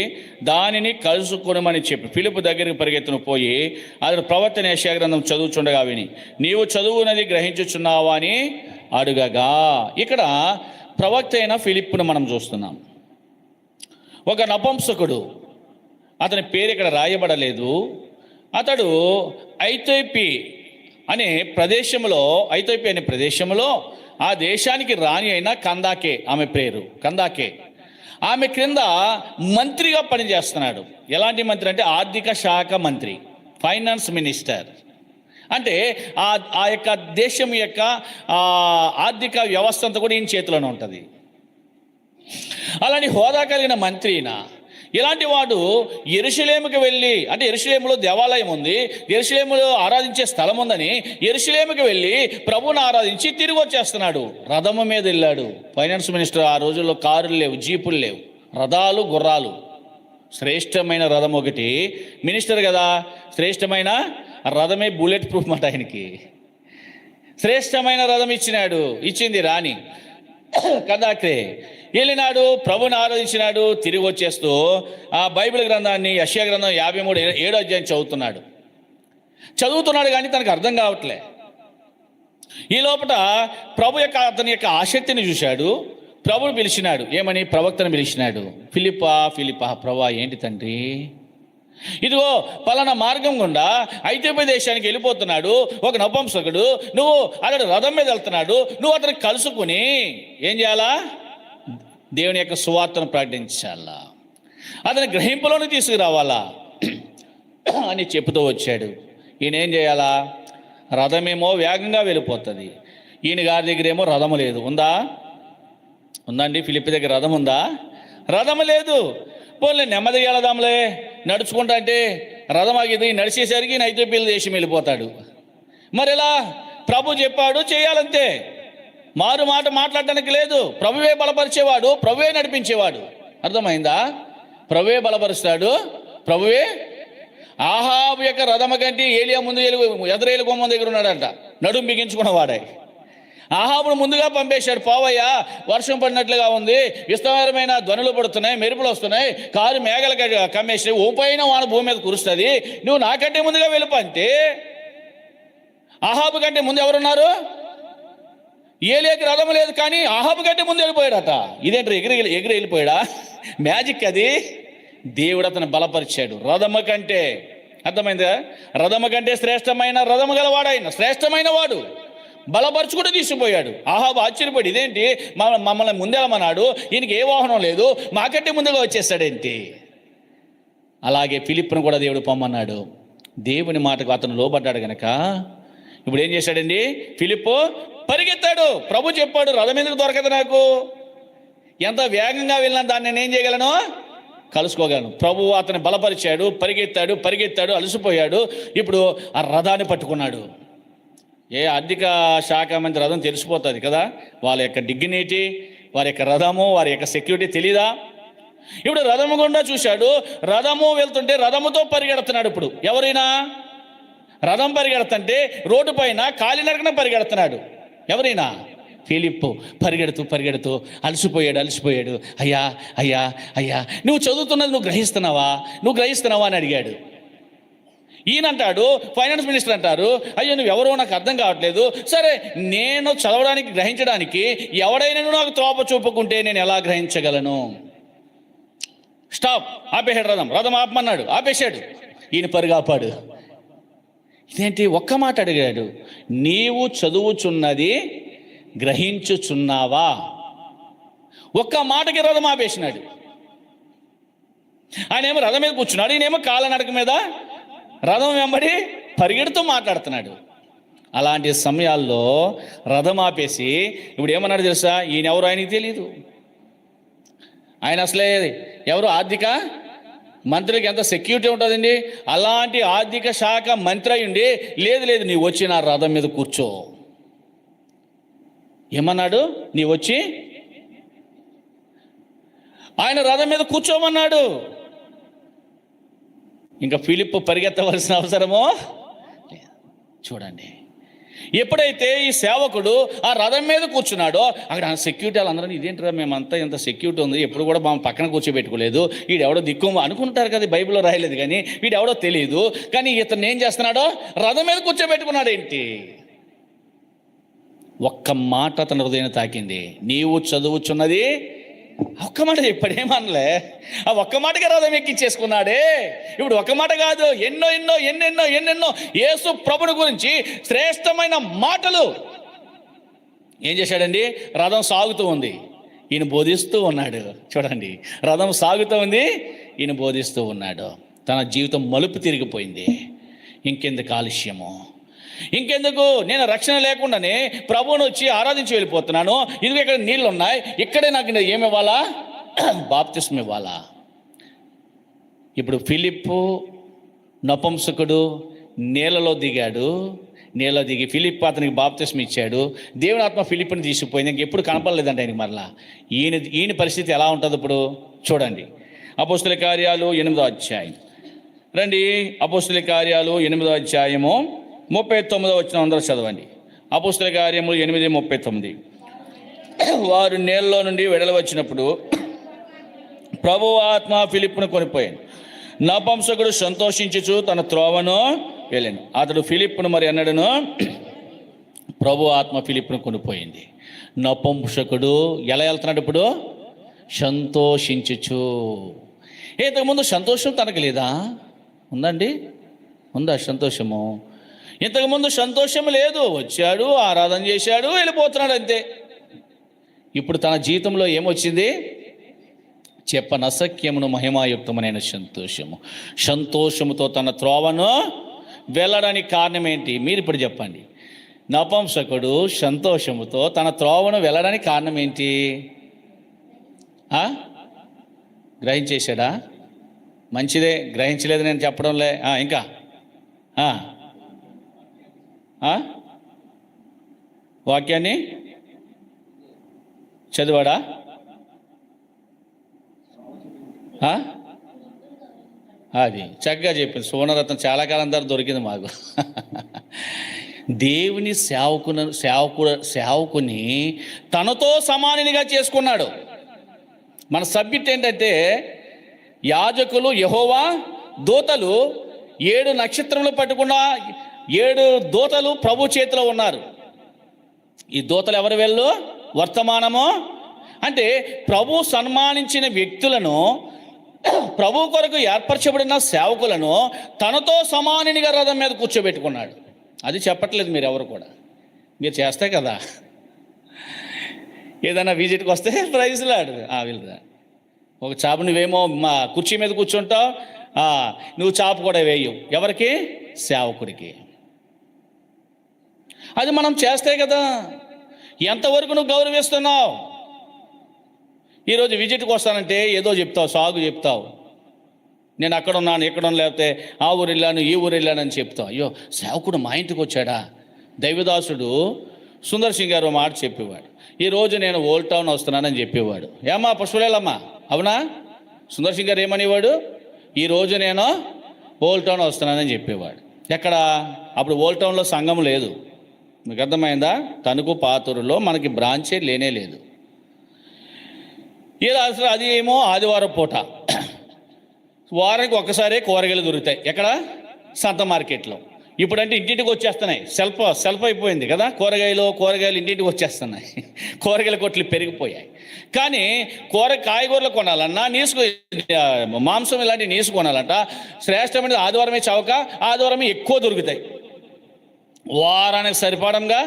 దానిని కలుసుకొనమని చెప్పి ఫిలిప్పు దగ్గరికి పరిగెత్తును పోయి అతడు ప్రవర్తన యెషయా గ్రంథం చదువుచుండగా విని, నీవు చదువునది గ్రహించుచున్నావా అని అడుగగా. ఇక్కడ ప్రవక్త అయిన ఫిలిప్పును మనం చూస్తున్నాం. ఒక నపుంసకుడు, అతని పేరు ఇక్కడ రాయబడలేదు. అతడు ఐథియోపి అనే ప్రదేశంలో ఆ దేశానికి రాణి అయిన కందాకే, ఆమె పేరు కందాకే. ఆమె క్రింద మంత్రిగా పనిచేస్తున్నాడు. ఎలాంటి మంత్రి అంటే ఆర్థిక శాఖ మంత్రి, ఫైనాన్స్ మినిస్టర్. అంటే ఆ యొక్క దేశం యొక్క ఆర్థిక వ్యవస్థ అంతా కూడా ఈయన చేతిలోనే ఉంటుంది. అలాంటి హోదా కలిగిన మంత్రిన ఇలాంటి వాడు యెరూషలేముకి వెళ్ళి, అంటే యెరూషలేములో దేవాలయం ఉంది, యెరూషలేములో ఆరాధించే స్థలం ఉందని యెరూషలేముకి వెళ్ళి ప్రభువుని ఆరాధించి తిరిగి వచ్చేస్తున్నాడు. రథము మీద వెళ్ళాడు. ఫైనాన్స్ మినిస్టర్, ఆ రోజుల్లో కారులు లేవు, జీపులు లేవు, రథాలు, గుర్రాలు. శ్రేష్టమైన రథం ఒకటి, మినిస్టర్ కదా, శ్రేష్టమైన రథమే బుల్లెట్ ప్రూఫ్ మాట. ఆయనకి శ్రేష్టమైన రథం ఇచ్చింది రాణి కదాక్రే. వెళ్ళినాడు, ప్రభుని ఆరాధించినాడు, తిరిగి వచ్చేస్తూ ఆ బైబిల్ గ్రంథాన్ని, యెషయా గ్రంథం 53:7 అధ్యాయం చదువుతున్నాడు కానీ తనకు అర్థం కావట్లే. ఈ లోపల ప్రభు అతని యొక్క ఆసక్తిని చూశాడు. ప్రభుని పిలిచినాడు. ఏమని? ప్రవక్తను పిలిచినాడు. ఫిలిప్పా, ప్రభా, ఏంటి తండ్రి? ఇదిగో పలానా మార్గం గుండా ఐథియోపియా దేశానికి వెళ్ళిపోతున్నాడు ఒక నపుంసకుడు, నువ్వు అతడు రథం మీద వెళ్తున్నాడు, నువ్వు అతనికి కలుసుకుని ఏం చేయాలా? దేవుని యొక్క సువార్తను ప్రకటించాలా, అతని గ్రహింపులోని తీసుకురావాలా అని చెప్తూ వచ్చాడు. ఈయన ఏం చేయాలా? రథమేమో వేగంగా వెళ్ళిపోతుంది, ఈయన గారి దగ్గరేమో రథము లేదు. ఉందండి? ఫిలిప్పి దగ్గర రథం ఉందా? రథము లేదు. పోలే నెమ్మదిగా వెళదాంలే నడుచుకుంటా అంటే రథం ఆగిది, నడిచేసరికి ఐథియోపియా దేశం వెళ్ళిపోతాడు. మరి ఎలా? ప్రభు చెప్పాడు, చేయాలంతే. మారు మాట మాట్లాడడానికి లేదు. ప్రభువే బలపరిచేవాడు, ప్రభువే నడిపించేవాడు. అర్థమైందా? ప్రభువే బలపరుస్తాడు, ప్రభువే. ఆహాబు యొక్క రథమ కంటే ఏలియా ముందు ఎదురేలు గుమ్మం దగ్గర ఉన్నాడంట, నడుము బిగించుకున్నవాడే. ఆహాబును ముందుగా పంపేశాడు. పోవయ్యా, వర్షం పడినట్లుగా ఉంది, విస్తారమైన ధ్వనులు పడుతున్నాయి, మెరుపులు వస్తున్నాయి, కారు మేఘలు కమ్మేసి ఊపైన వాన భూమి మీద కురుస్తుంది, నువ్వు నాకంటే ముందుగా వెళ్ళిపోతే. ఆహాబు కంటే ముందు ఎవరున్నారు? ఏలియాకి రథం లేదు, కానీ ఆహాబు కంటే ముందు వెళ్ళిపోయాడట. ఇదేంటి ఎగిరి వెళ్ళిపోయాడా? మ్యాజిక్ అది. దేవుడు అతను బలపరిచాడు రథము కంటే. అర్థమైందా? రథము కంటే శ్రేష్టమైన రథము గలవాడైన శ్రేష్టమైన వాడు బలపరుచుకుంటూ తీసుకుపోయాడు. ఆహాబు ఆశ్చర్యపడి, ఇదేంటి మమ్మల్ని ముందెళ్ళమన్నాడు, ఈయనకి ఏ వాహనం లేదు, మాకంటే ముందుగా వచ్చేస్తాడేంటి? అలాగే ఫిలిప్పును కూడా దేవుడు పొమ్మన్నాడు. దేవుని మాటకు అతను లోబడ్డాడు గనక ఇప్పుడు ఏం చేశాడండి? ఫిలిప్పు పరిగెత్తాడు. ప్రభు చెప్పాడు, రథం ఎందుకు దొరకదు నాకు, ఎంత వేగంగా వెళ్ళినా దాన్ని నేను ఏం చేయగలను? కలుసుకోగలను. ప్రభువు అతను బలపరిచాడు. పరిగెత్తాడు, అలసిపోయాడు. ఇప్పుడు ఆ రథాన్ని పట్టుకున్నాడు. ఏ ఆర్థిక శాఖ మంత్రి రథం తెలిసిపోతుంది కదా, వాళ్ళ యొక్క డిగ్నిటీ, వారి యొక్క రథము, వారి యొక్క సెక్యూరిటీ తెలీదా? ఇప్పుడు రథము గుండా చూశాడు. రథము వెళ్తుంటే రథముతో పరిగెడుతున్నాడు. ఇప్పుడు ఎవరైనా రథం పరిగెడుతుంటే రోడ్డు పైన కాలినడకన పరిగెడుతున్నాడు. ఎవరైనా? ఫిలిప్పు పరిగెడుతూ అలసిపోయాడు. అయ్యా నువ్వు చదువుతున్నది నువ్వు గ్రహిస్తున్నావా అని అడిగాడు. ఈయనంటాడు, ఫైనాన్స్ మినిస్టర్ అంటారు, అయ్యో నువ్వు ఎవరో నాకు అర్థం కావట్లేదు. సరే, నేను చదవడానికి, గ్రహించడానికి ఎవడైనా నాకు త్రోప చూపుకుంటే నేను ఎలా గ్రహించగలను? స్టాప్, ఆపేశాడు. రథం ఆపమన్నాడు, ఆపేశాడు. ఈయన పరిగాపాడు. ఇదేంటి? ఒక్క మాట అడిగాడు, నీవు చదువుచున్నది గ్రహించుచున్నావా? ఒక్క మాటకి రథం ఆపేసినాడు. ఆయనేమో రథం మీద కూర్చున్నాడు, ఈయనేమో కాళ్ళనడక మీద రథం వెంబడి పరిగెడుతూ మాట్లాడుతున్నాడు. అలాంటి సమయాల్లో రథం ఆపేసి ఇప్పుడు ఏమన్నాడు తెలుసా? ఈయన ఎవరు ఆయనకి తెలీదు. ఆయన అసలే ఎవరు? ఆర్థిక మంత్రికి ఎంత సెక్యూరిటీ ఉంటుందండి? అలాంటి ఆర్థిక శాఖ మంత్రి అయ్యుండి, లేదు నీ వచ్చి నా రథం మీద కూర్చో. ఏమన్నాడు? నీ వచ్చి ఆయన రథం మీద కూర్చోమన్నాడు. ఇంకా ఫిలిప్పు పరిగెత్తవలసిన అవసరమో చూడండి. ఎప్పుడైతే ఈ సేవకుడు ఆ రథం మీద కూర్చున్నాడో అక్కడ సెక్యూరిటీ వాళ్ళందరూ, ఇదేంటారా మేమంతా ఎంత సెక్యూరిటీ ఉంది, ఎప్పుడు కూడా మా పక్కన కూర్చోబెట్టుకోలేదు, వీడెవడో దిక్కు అనుకుంటారు కదా, బైబిల్లో రాయలేదు కానీ వీడెవడో తెలియదు. కానీ ఇతను ఏం చేస్తున్నాడో రథం మీద కూర్చోబెట్టుకున్నాడు. ఏంటి? ఒక్క మాట అతని హృదయాన్ని తాకింది. నీవు చదువుచున్నది. ఒక్క మాట చెప్పాడు, ఏమనలే. ఆ ఒక్క మాటగా రథం ఎక్కించేసుకున్నాడే. ఇప్పుడు ఒక్క మాట కాదు, ఎన్నెన్నో యేసు ప్రభుని గురించి శ్రేష్టమైన మాటలు ఏం చేశాడండి? రథం సాగుతూ ఉంది, ఈయన బోధిస్తూ ఉన్నాడు. చూడండి, రథం సాగుతూ ఉంది, ఈయన బోధిస్తూ ఉన్నాడు. తన జీవితం మలుపు తిరిగిపోయింది. ఇంకెందుకు ఆలస్యము, ఇంకెందుకు? నేను రక్షణ లేకుండానే ప్రభువును వచ్చి ఆరాధించి వెళ్ళిపోతున్నాను. ఇదిగో ఇక్కడ నీళ్ళు ఉన్నాయి, ఇక్కడే నాకు ఏమి ఇవ్వాలా? బాప్తిస్మం ఇవ్వాలా? ఇప్పుడు ఫిలిప్పు నపుంసకుడు నీళ్ళలో దిగి ఫిలిప్ అతనికి బాప్తిస్మ ఇచ్చాడు. దేవుని ఆత్మ ఫిలిప్ని తీసుకుపోయింది. ఇంకెప్పుడు కనపడలేదంట ఆయనకి. మరలా ఈయన పరిస్థితి ఎలా ఉంటుంది ఇప్పుడు చూడండి. అపోస్తుల కార్యాలు 8వ అధ్యాయం రండి. అపోస్తుల కార్యాలు 8వ అధ్యాయము 39వ వచనం అందరూ చదవండి. అపోస్తుల కార్యము 8:39. వారు నీళ్ళలో నుండి వెడల వచ్చినప్పుడు ప్రభువు ఆత్మ ఫిలిప్ను కొనిపోయాను. నపుంసకుడు సంతోషించుచు తన త్రోవను వెళ్ళాను. అతడు ఫిలిప్ను మరి అన్నాడును, ప్రభు ఆత్మ ఫిలిప్ను కొనిపోయింది. నపుంసకుడు ఎలా వెళ్తున్నాడు ఇప్పుడు? సంతోషించుచు. ఇంతకుముందు సంతోషం తనకు లేదా? ఉందండి, ఉందా సంతోషము? ఇంతకుముందు సంతోషం లేదు. వచ్చాడు, ఆరాధన చేశాడు, వెళ్ళిపోతున్నాడు, అంతే. ఇప్పుడు తన జీవితంలో ఏమొచ్చింది? చెప్పనసఖ్యమును మహిమాయుక్తమైన సంతోషముతో తన త్రోవను వెళ్ళడానికి కారణం ఏంటి? మీరు ఇప్పుడు చెప్పండి. నపుంసకుడు సంతోషముతో తన త్రోవను వెళ్ళడానికి కారణం ఏంటి? గ్రహించేశాడా? మంచిదే, గ్రహించలేదు నేను చెప్పడంలే. ఇంకా వాక్యాన్ని చదివాడా? అది చక్కగా చెప్పింది. సువర్ణరత్నం చాలా కాలం తర్వాత దొరికింది మాకు. దేవుని సేవకుని తనతో సమానిగా చేసుకున్నాడు. మన సబ్జెక్ట్ ఏంటంటే, యాజకులు యెహోవా దూతలు 7 నక్షత్రములు పట్టుకున్న 7 దూతలు ప్రభు చేతిలో ఉన్నారు. ఈ దూతలు ఎవరు? వెళ్ళు వర్తమానము అంటే ప్రభు సన్మానించిన వ్యక్తులను, ప్రభు కొరకు ఏర్పరచబడిన సేవకులను తనతో సమానిగా రథం మీద కూర్చోబెట్టుకున్నాడు. అది చెప్పట్లేదు మీరు ఎవరు కూడా. మీరు చేస్తే కదా, ఏదైనా విజిట్కి వస్తే ప్రైజ్లాడు వీళ్ళదా ఒక చాపు నువ్వేమో మా కుర్చీ మీద కూర్చుంటావు, నువ్వు చాపు కూడా వేయవు. ఎవరికి? సేవకుడికి. అది మనం చేస్తే కదా. ఎంతవరకు నువ్వు గౌరవిస్తున్నావు? ఈరోజు విజిట్కి వస్తానంటే ఏదో చెప్తావు, సాగు చెప్తావు. నేను అక్కడ ఉన్నాను, ఇక్కడ ఉన్నాను, లేకపోతే ఆ ఊరు వెళ్ళాను, ఈ ఊరు వెళ్ళాను అని చెప్తావు. అయ్యో, సేవకుడు మా ఇంటికి వచ్చాడా? దైవదాసుడు సుందర్ సింగ్ గారు మాట చెప్పేవాడు. ఈరోజు నేను ఓల్డ్ టౌన్ వస్తున్నానని చెప్పేవాడు. ఏమ్మా పుష్పలేలమ్మా, అవునా? సుందర్ సింగ్ గారు ఏమనేవాడు? ఈరోజు నేను ఓల్డ్ టౌన్ వస్తున్నానని చెప్పేవాడు. ఎక్కడ? అప్పుడు ఓల్డ్ టౌన్లో సంఘం లేదు. మీకు అర్థమైందా? తణుకు పాతూరులో మనకి బ్రాంచే లేనే లేదు. ఏదో అసలు అది ఏమో ఆదివారం పూట వారానికి ఒక్కసారే కూరగాయలు దొరుకుతాయి. ఎక్కడ? సంత మార్కెట్లో. ఇప్పుడంటే ఇంటింటికి వచ్చేస్తున్నాయి. సెల్ఫ్ అయిపోయింది కదా. కూరగాయలు ఇంటింటికి వచ్చేస్తున్నాయి. కూరగాయల కొట్లు పెరిగిపోయాయి. కానీ కాయగూరలు కొనాలన్నా, మాంసం ఇలాంటివి నీసు కొనాలంట శ్రేష్టమైనది ఆదివారమే చవక, ఆదివారమే ఎక్కువ దొరుకుతాయి. వారానికి సరిపడంగా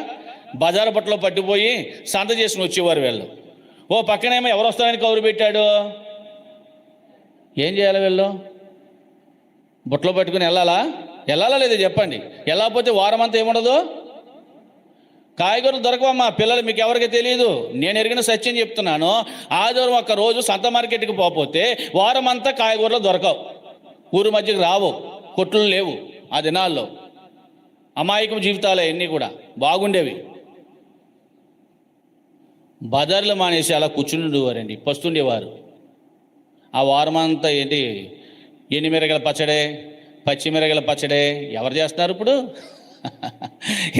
బజారు బట్టలో పట్టిపోయి సంత చేసుకుని వచ్చేవారు వీళ్ళు. ఓ పక్కనేమో ఎవరు వస్తారని కౌరు పెట్టాడు. ఏం చేయాలి వీళ్ళు? బుట్టలో పట్టుకుని వెళ్ళాలా లేదా చెప్పండి. వెళ్ళకపోతే వారం అంతా ఏముండదు. కాయగూరలు దొరకవమ్మా పిల్లలు, మీకు ఎవరికి తెలియదు. నేను ఎరిగిన సత్యం చెప్తున్నాను. ఆదివారం ఒక్క రోజు సంత మార్కెట్కి పోతే వారం అంతా కాయగూరలు దొరకవు. ఊరు మధ్యకి రావు, కొట్లు లేవు. ఆ దినాల్లో అమాయకం జీవితాలే అన్నీ కూడా బాగుండేవి. బజార్లు మానేసి అలా కూర్చుండేవారండి, పస్తుండేవారు. ఆ వారం అంతా ఏంటి? ఎండుమిరగల పచ్చడే, పచ్చిమిరగల పచ్చడే. ఎవరు చేస్తున్నారు ఇప్పుడు?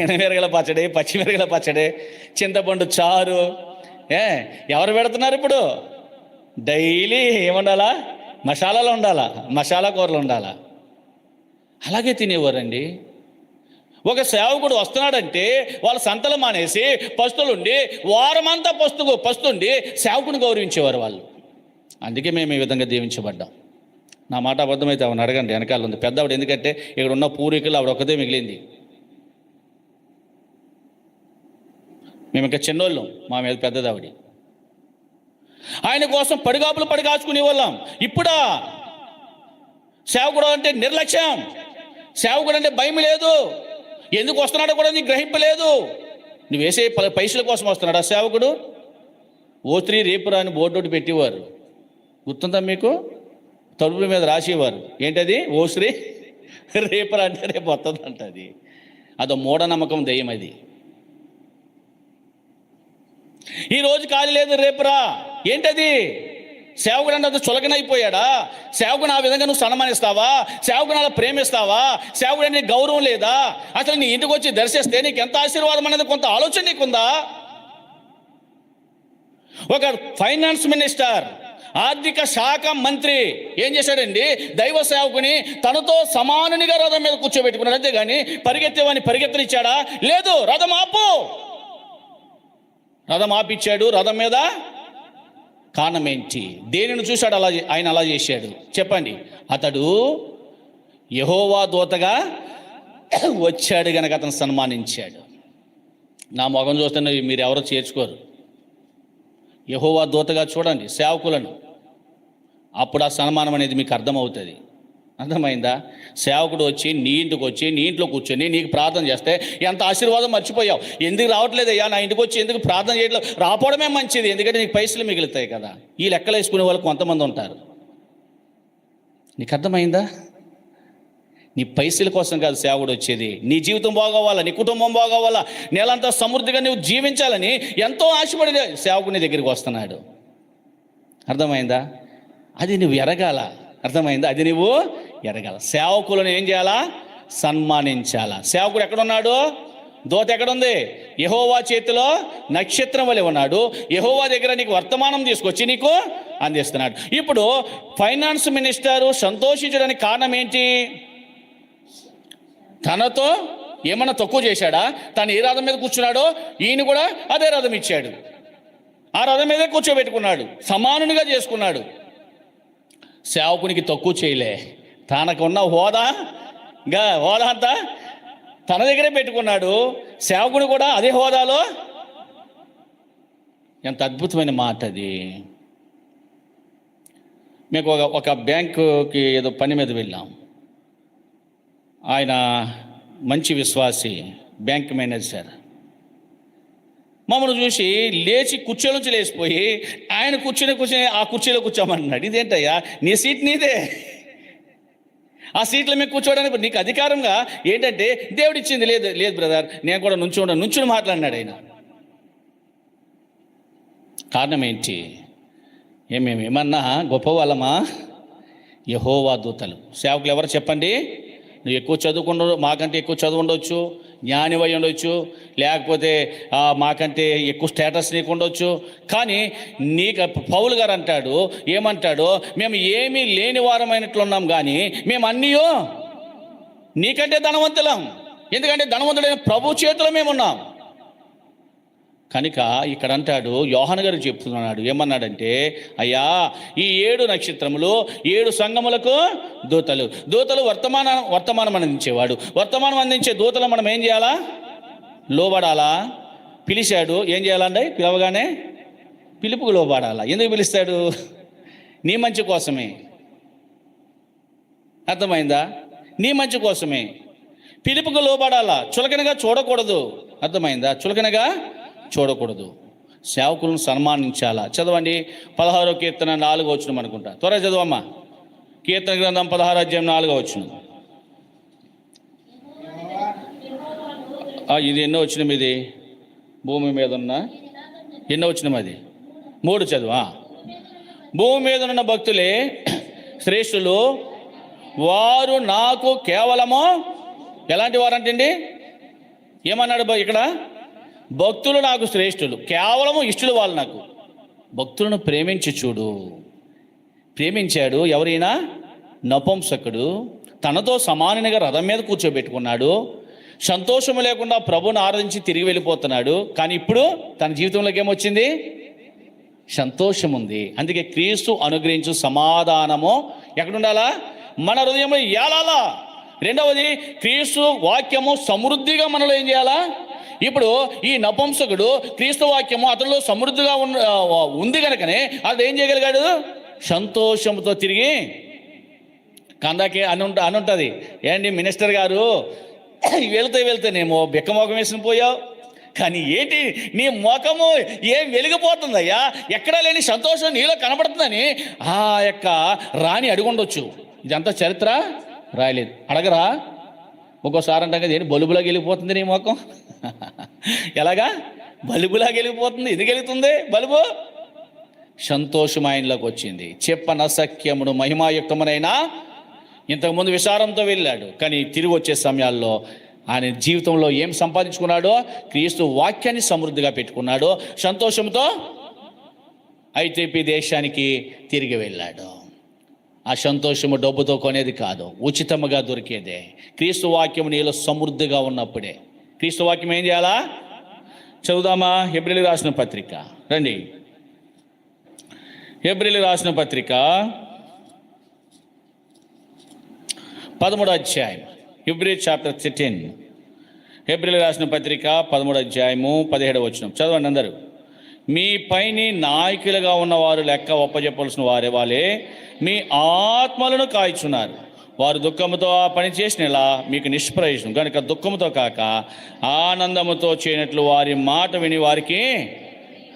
ఎండుమిరగల పచ్చడి, పచ్చిమిరగల పచ్చడి, చింతపండు చారు. ఎవరు పెడుతున్నారు ఇప్పుడు? డైలీ ఏముండాలా? మసాలాలు ఉండాలా, మసాలా కూరలు ఉండాలా. అలాగే తినేవారండి. ఒక సేవకుడు వస్తున్నాడంటే వాళ్ళ సంతలు మానేసి పస్తులుండి వారమంతా పస్తుండి సేవకుని గౌరవించేవారు వాళ్ళు. అందుకే మేము ఈ విధంగా దీవించబడ్డాం. నా మాట అబద్ధమైతే ఆవిడ అడగండి, వెనకాల ఉంది పెద్ద ఆవిడ. ఎందుకంటే ఇక్కడ ఉన్న పూర్వీకులు ఆవిడ ఒక్కదే మిగిలింది. మేము ఇంకా చిన్నోళ్ళం, మా మీద పెద్దది ఆవిడ. ఆయన కోసం పడి కాచుకునే వాళ్ళం. ఇప్పుడా సేవకుడు అంటే నిర్లక్ష్యం, సేవకుడు అంటే భయం లేదు. ఎందుకు వస్తున్నాడో కూడా నీకు గ్రహింపలేదు. నువ్వు వేసే పైసల కోసం వస్తున్నాడు ఆ సేవకుడు. ఓ3 రేపురా అని బోర్డు ఒకటి పెట్టేవారు, గుర్తుందా మీకు? తలుపుల మీద రాసేవారు. ఏంటది? ఓశ్రీ రేపరా అంటే రేపు వస్తుంది అంట. అదో మూఢనమ్మకం, దెయ్యం అది. ఈరోజు ఖాళీ లేదు, రేపురా. ఏంటది? సేవకుడు అంటే చులకనైపోయాడా? సేవకుని ఆ విధంగా నువ్వు సన్మానిస్తావా? సేవకుని అలా ప్రేమిస్తావా? సేవకుడు అంటే గౌరవం లేదా? అసలు నీ ఇంటికి వచ్చి దర్శిస్తే నీకు ఎంత ఆశీర్వాదం అనేది కొంత ఆలోచన నీకుందా? ఒక ఫైనాన్స్ మినిస్టర్, ఆర్థిక శాఖ మంత్రి ఏం చేశాడండి? దైవ సేవకుని తనతో సమానునిగా రథం మీద కూర్చోబెట్టుకున్నాడు. అంతేగాని పరిగెత్తేవాని పరిగెత్తనిచ్చాడా? లేదు. రథం ఆపు, రథం ఆపిచ్చాడు. రథం మీద కారణం ఏంటి? దేనిని చూశాడు ఆయన అలా చేశాడు? చెప్పండి. అతడు యెహోవా దూతగా వచ్చాడు గనక అతను సన్మానించాడు. నా మొఖం చూస్తున్న మీరు ఎవరో చేర్చుకోరు. యెహోవా దూతగా చూడండి సేవకులను, అప్పుడు ఆ సన్మానం అనేది మీకు అర్థమవుతుంది. అర్థమైందా? సేవకుడు వచ్చి నీ ఇంటికి వచ్చి నీ ఇంట్లో కూర్చొని నీకు ప్రార్థన చేస్తే ఎంత ఆశీర్వాదం మర్చిపోయావు. ఎందుకు రావట్లేదయ్యా నా ఇంటికి వచ్చి, ఎందుకు ప్రార్థన చేయట్లేదు? రాపోవడమే మంచిది, ఎందుకంటే నీకు పైసలు మిగులుతాయి కదా. ఈ లెక్కలు వేసుకునే వాళ్ళు కొంతమంది ఉంటారు. నీకు అర్థమైందా? నీ పైసల కోసం కాదు సేవకుడు వచ్చేది. నీ జీవితం బాగోవాలా, నీ కుటుంబం బాగోవాలా, నెలంతా సమృద్ధిగా నువ్వు జీవించాలని ఎంతో ఆశపడి సేవకుని దగ్గరికి వస్తున్నాడు. అర్థమైందా? అది నువ్వు ఎరగాల. అర్థమైందా? అది నువ్వు ఎరగాల. సేవకులను ఏం చేయాలా? సన్మానించాలా. సేవకుడు ఎక్కడున్నాడు? దూత ఎక్కడుంది? యెహోవా చేతిలో నక్షత్రం వలె ఉన్నాడు. యెహోవా దగ్గర నీకు వర్తమానం తీసుకొచ్చి నీకు అందిస్తున్నాడు. ఇప్పుడు ఫైనాన్స్ మినిస్టరు సంతోషించడానికి కారణం ఏంటి? తనతో ఏమన్నా తక్కువ చేశాడా? తను ఏ రథం మీద కూర్చున్నాడో ఈయన కూడా అదే రథం ఇచ్చాడు. ఆ రథం మీదే కూర్చోబెట్టుకున్నాడు, సమానునిగా చేసుకున్నాడు. సేవకునికి తక్కువ చేయలే. తనకున్న హోదా అంతా తన దగ్గరే పెట్టుకున్నాడు. సేవకుడు కూడా అదే హోదాలో. ఎంత అద్భుతమైన మాట అది. మీకు ఒక బ్యాంకుకి ఏదో పని మీద వెళ్ళాం. ఆయన మంచి విశ్వాసి, బ్యాంక్ మేనేజర్. మమ్మల్ని చూసి లేచి కుర్చీల నుంచి లేచిపోయి ఆయన కూర్చొని ఆ కుర్చీలో కూర్చోమన్నాడు. ఇదేంటయ్యా, నీ సీట్ నీదే, ఆ సీట్లో మేము కూర్చోవడానికి నీకు అధికారంగా ఏంటంటే దేవుడు ఇచ్చింది. లేదు లేదు బ్రదర్, నేను కూడా నుంచుని మాట్లాడినాడు ఆయన. కారణం ఏంటి? ఏమన్నా గొప్ప వాళ్ళమా? యెహోవా దూతలు. సేవకులు ఎవరు చెప్పండి? నువ్వు ఎక్కువ చదువుకుండవు, మాకంటే ఎక్కువ చదువు ఉండొచ్చు, జ్ఞానివై ఉండొచ్చు, లేకపోతే మాకంటే ఎక్కువ స్టేటస్ నీకు ఉండొచ్చు. కానీ నీకు పౌలు గారు అంటాడు, ఏమంటాడు? మేము ఏమీ లేని వారమైనట్లున్నాం, కానీ మేము అన్నీయో నీకంటే ధనవంతులం. ఎందుకంటే ధనవంతుడైన ప్రభు చేతిలో మేమున్నాం కనుక. ఇక్కడ అంటాడు, యోహాను గారు చెప్తున్నాడు, ఏమన్నాడంటే, అయ్యా ఈ 7 నక్షత్రములు 7 సంఘములకు దూతలు వర్తమానం అందించేవాడు. వర్తమానం అందించే దూతలు మనం ఏం చేయాలా? లోబడాలా. పిలిచాడు, ఏం చేయాలండి? పిలవగానే పిలుపుకు లోబడాలా. ఎందుకు పిలుస్తాడు? నీ మంచి కోసమే. అర్థమైందా? నీ మంచి కోసమే పిలుపుకు లోబడాలా. చులకనగా చూడకూడదు. అర్థమైందా? చులకనగా చూడకూడదు. సేవకులను సన్మానించాలా. చదవండి 16వ కీర్తన 4వ వచనం అనుకుంటా. త్వరగా చదవమ్మా. కీర్తన గ్రంథం 16వ అధ్యాయం 4వ వచనం. ఇది ఎన్నో వచనం? ఇది భూమి మీద ఉన్న ఎన్నో వచనం? అది 3 చదువు. భూమి మీద ఉన్న భక్తులే శ్రేష్ఠులు, వారు నాకు కేవలము ఎలాంటి వారంటండి? ఏమన్నాడు ఇక్కడ? భక్తులు నాకు శ్రేష్ఠులు, కేవలము ఇష్టలు వాళ్ళు నాకు. భక్తులను ప్రేమించి చూడు. ప్రేమించాడు ఎవరైనా? నపుంసకుడు తనతో సమానంగా రథం మీద కూర్చోబెట్టుకున్నాడు. సంతోషము లేకుండా ప్రభువుని ఆరాధించి తిరిగి వెళ్ళిపోతున్నాడు. కానీ ఇప్పుడు తన జీవితంలోకి ఏమొచ్చింది? సంతోషం ఉంది. అందుకే క్రీస్తు అనుగ్రహించు సమాధానము ఎక్కడుండాలా? మన హృదయంలో ఏలాలా. రెండవది, క్రీస్తు వాక్యము సమృద్ధిగా మనలో ఏం చేయాలా? ఇప్పుడు ఈ నపుంసకుడు క్రీస్తు వాక్యము అతనిలో సమృద్ధిగా ఉంది కనుకనే అది ఏం చేయగలిగాడు? సంతోషంతో తిరిగి కందాకి అని ఉంటుంది. ఏంటి మినిస్టర్ గారు, వెళ్తేనేమో బిక్కమోకం వేసుకుని పోయావు, కానీ ఏంటి నీ ముఖము ఏం వెలిగిపోతుందయ్యా, ఎక్కడా లేని సంతోషం నీలో కనబడుతుందని ఆ యొక్క రాణి అడుగుండొచ్చు. ఇదంతా చరిత్ర రాయలేదు, అడగరా? ఒక్కోసారి అంటాం కదా, ఏంటి బలుబులాగా వెళ్ళిపోతుంది నీ ముఖం. ఎలాగా బలుబులాగా వెళ్ళిపోతుంది? ఎందుకు వెళుతుంది బలుబు? సంతోషం ఆయనలోకి వచ్చింది. చెప్పనసఖ్యమును మహిమాయుక్తమునైనా, ఇంతకుముందు విచారంతో వెళ్ళాడు, కానీ తిరిగి వచ్చే సమయాల్లో ఆయన జీవితంలో ఏం సంపాదించుకున్నాడో, క్రీస్తు వాక్యాన్ని సమృద్ధిగా పెట్టుకున్నాడో, సంతోషంతో ఐథియోపియా దేశానికి తిరిగి వెళ్ళాడు. ఆ సంతోషము డబ్బుతో కొనేది కాదు, ఉచితముగా దొరికేదే. క్రీస్తు వాక్యం నీలో సమృద్ధిగా ఉన్నప్పుడే. క్రీస్తు వాక్యం ఏం చేయాలా? చదువుదామా? హెబ్రీయులకు రాసిన పత్రిక రండి. హెబ్రీయులకు రాసిన పత్రిక 13వ అధ్యాయం, హెబ్రీ చాప్టర్ 13. హెబ్రీయులకు రాసిన పత్రిక 13వ అధ్యాయము 17వ వచనం చదవండి అందరూ. మీ పైని నాయకులుగా ఉన్నవారు లెక్క ఒప్పజెప్పవలసిన వారే వాళ్ళే మీ ఆత్మలను కాయిచున్నారు. వారు దుఃఖముతో ఆ పని చేసినలా మీకు నిష్ప్రయోజనం కనుక దుఃఖముతో కాక ఆనందముతో చేయనట్లు వారి మాట విని వారికి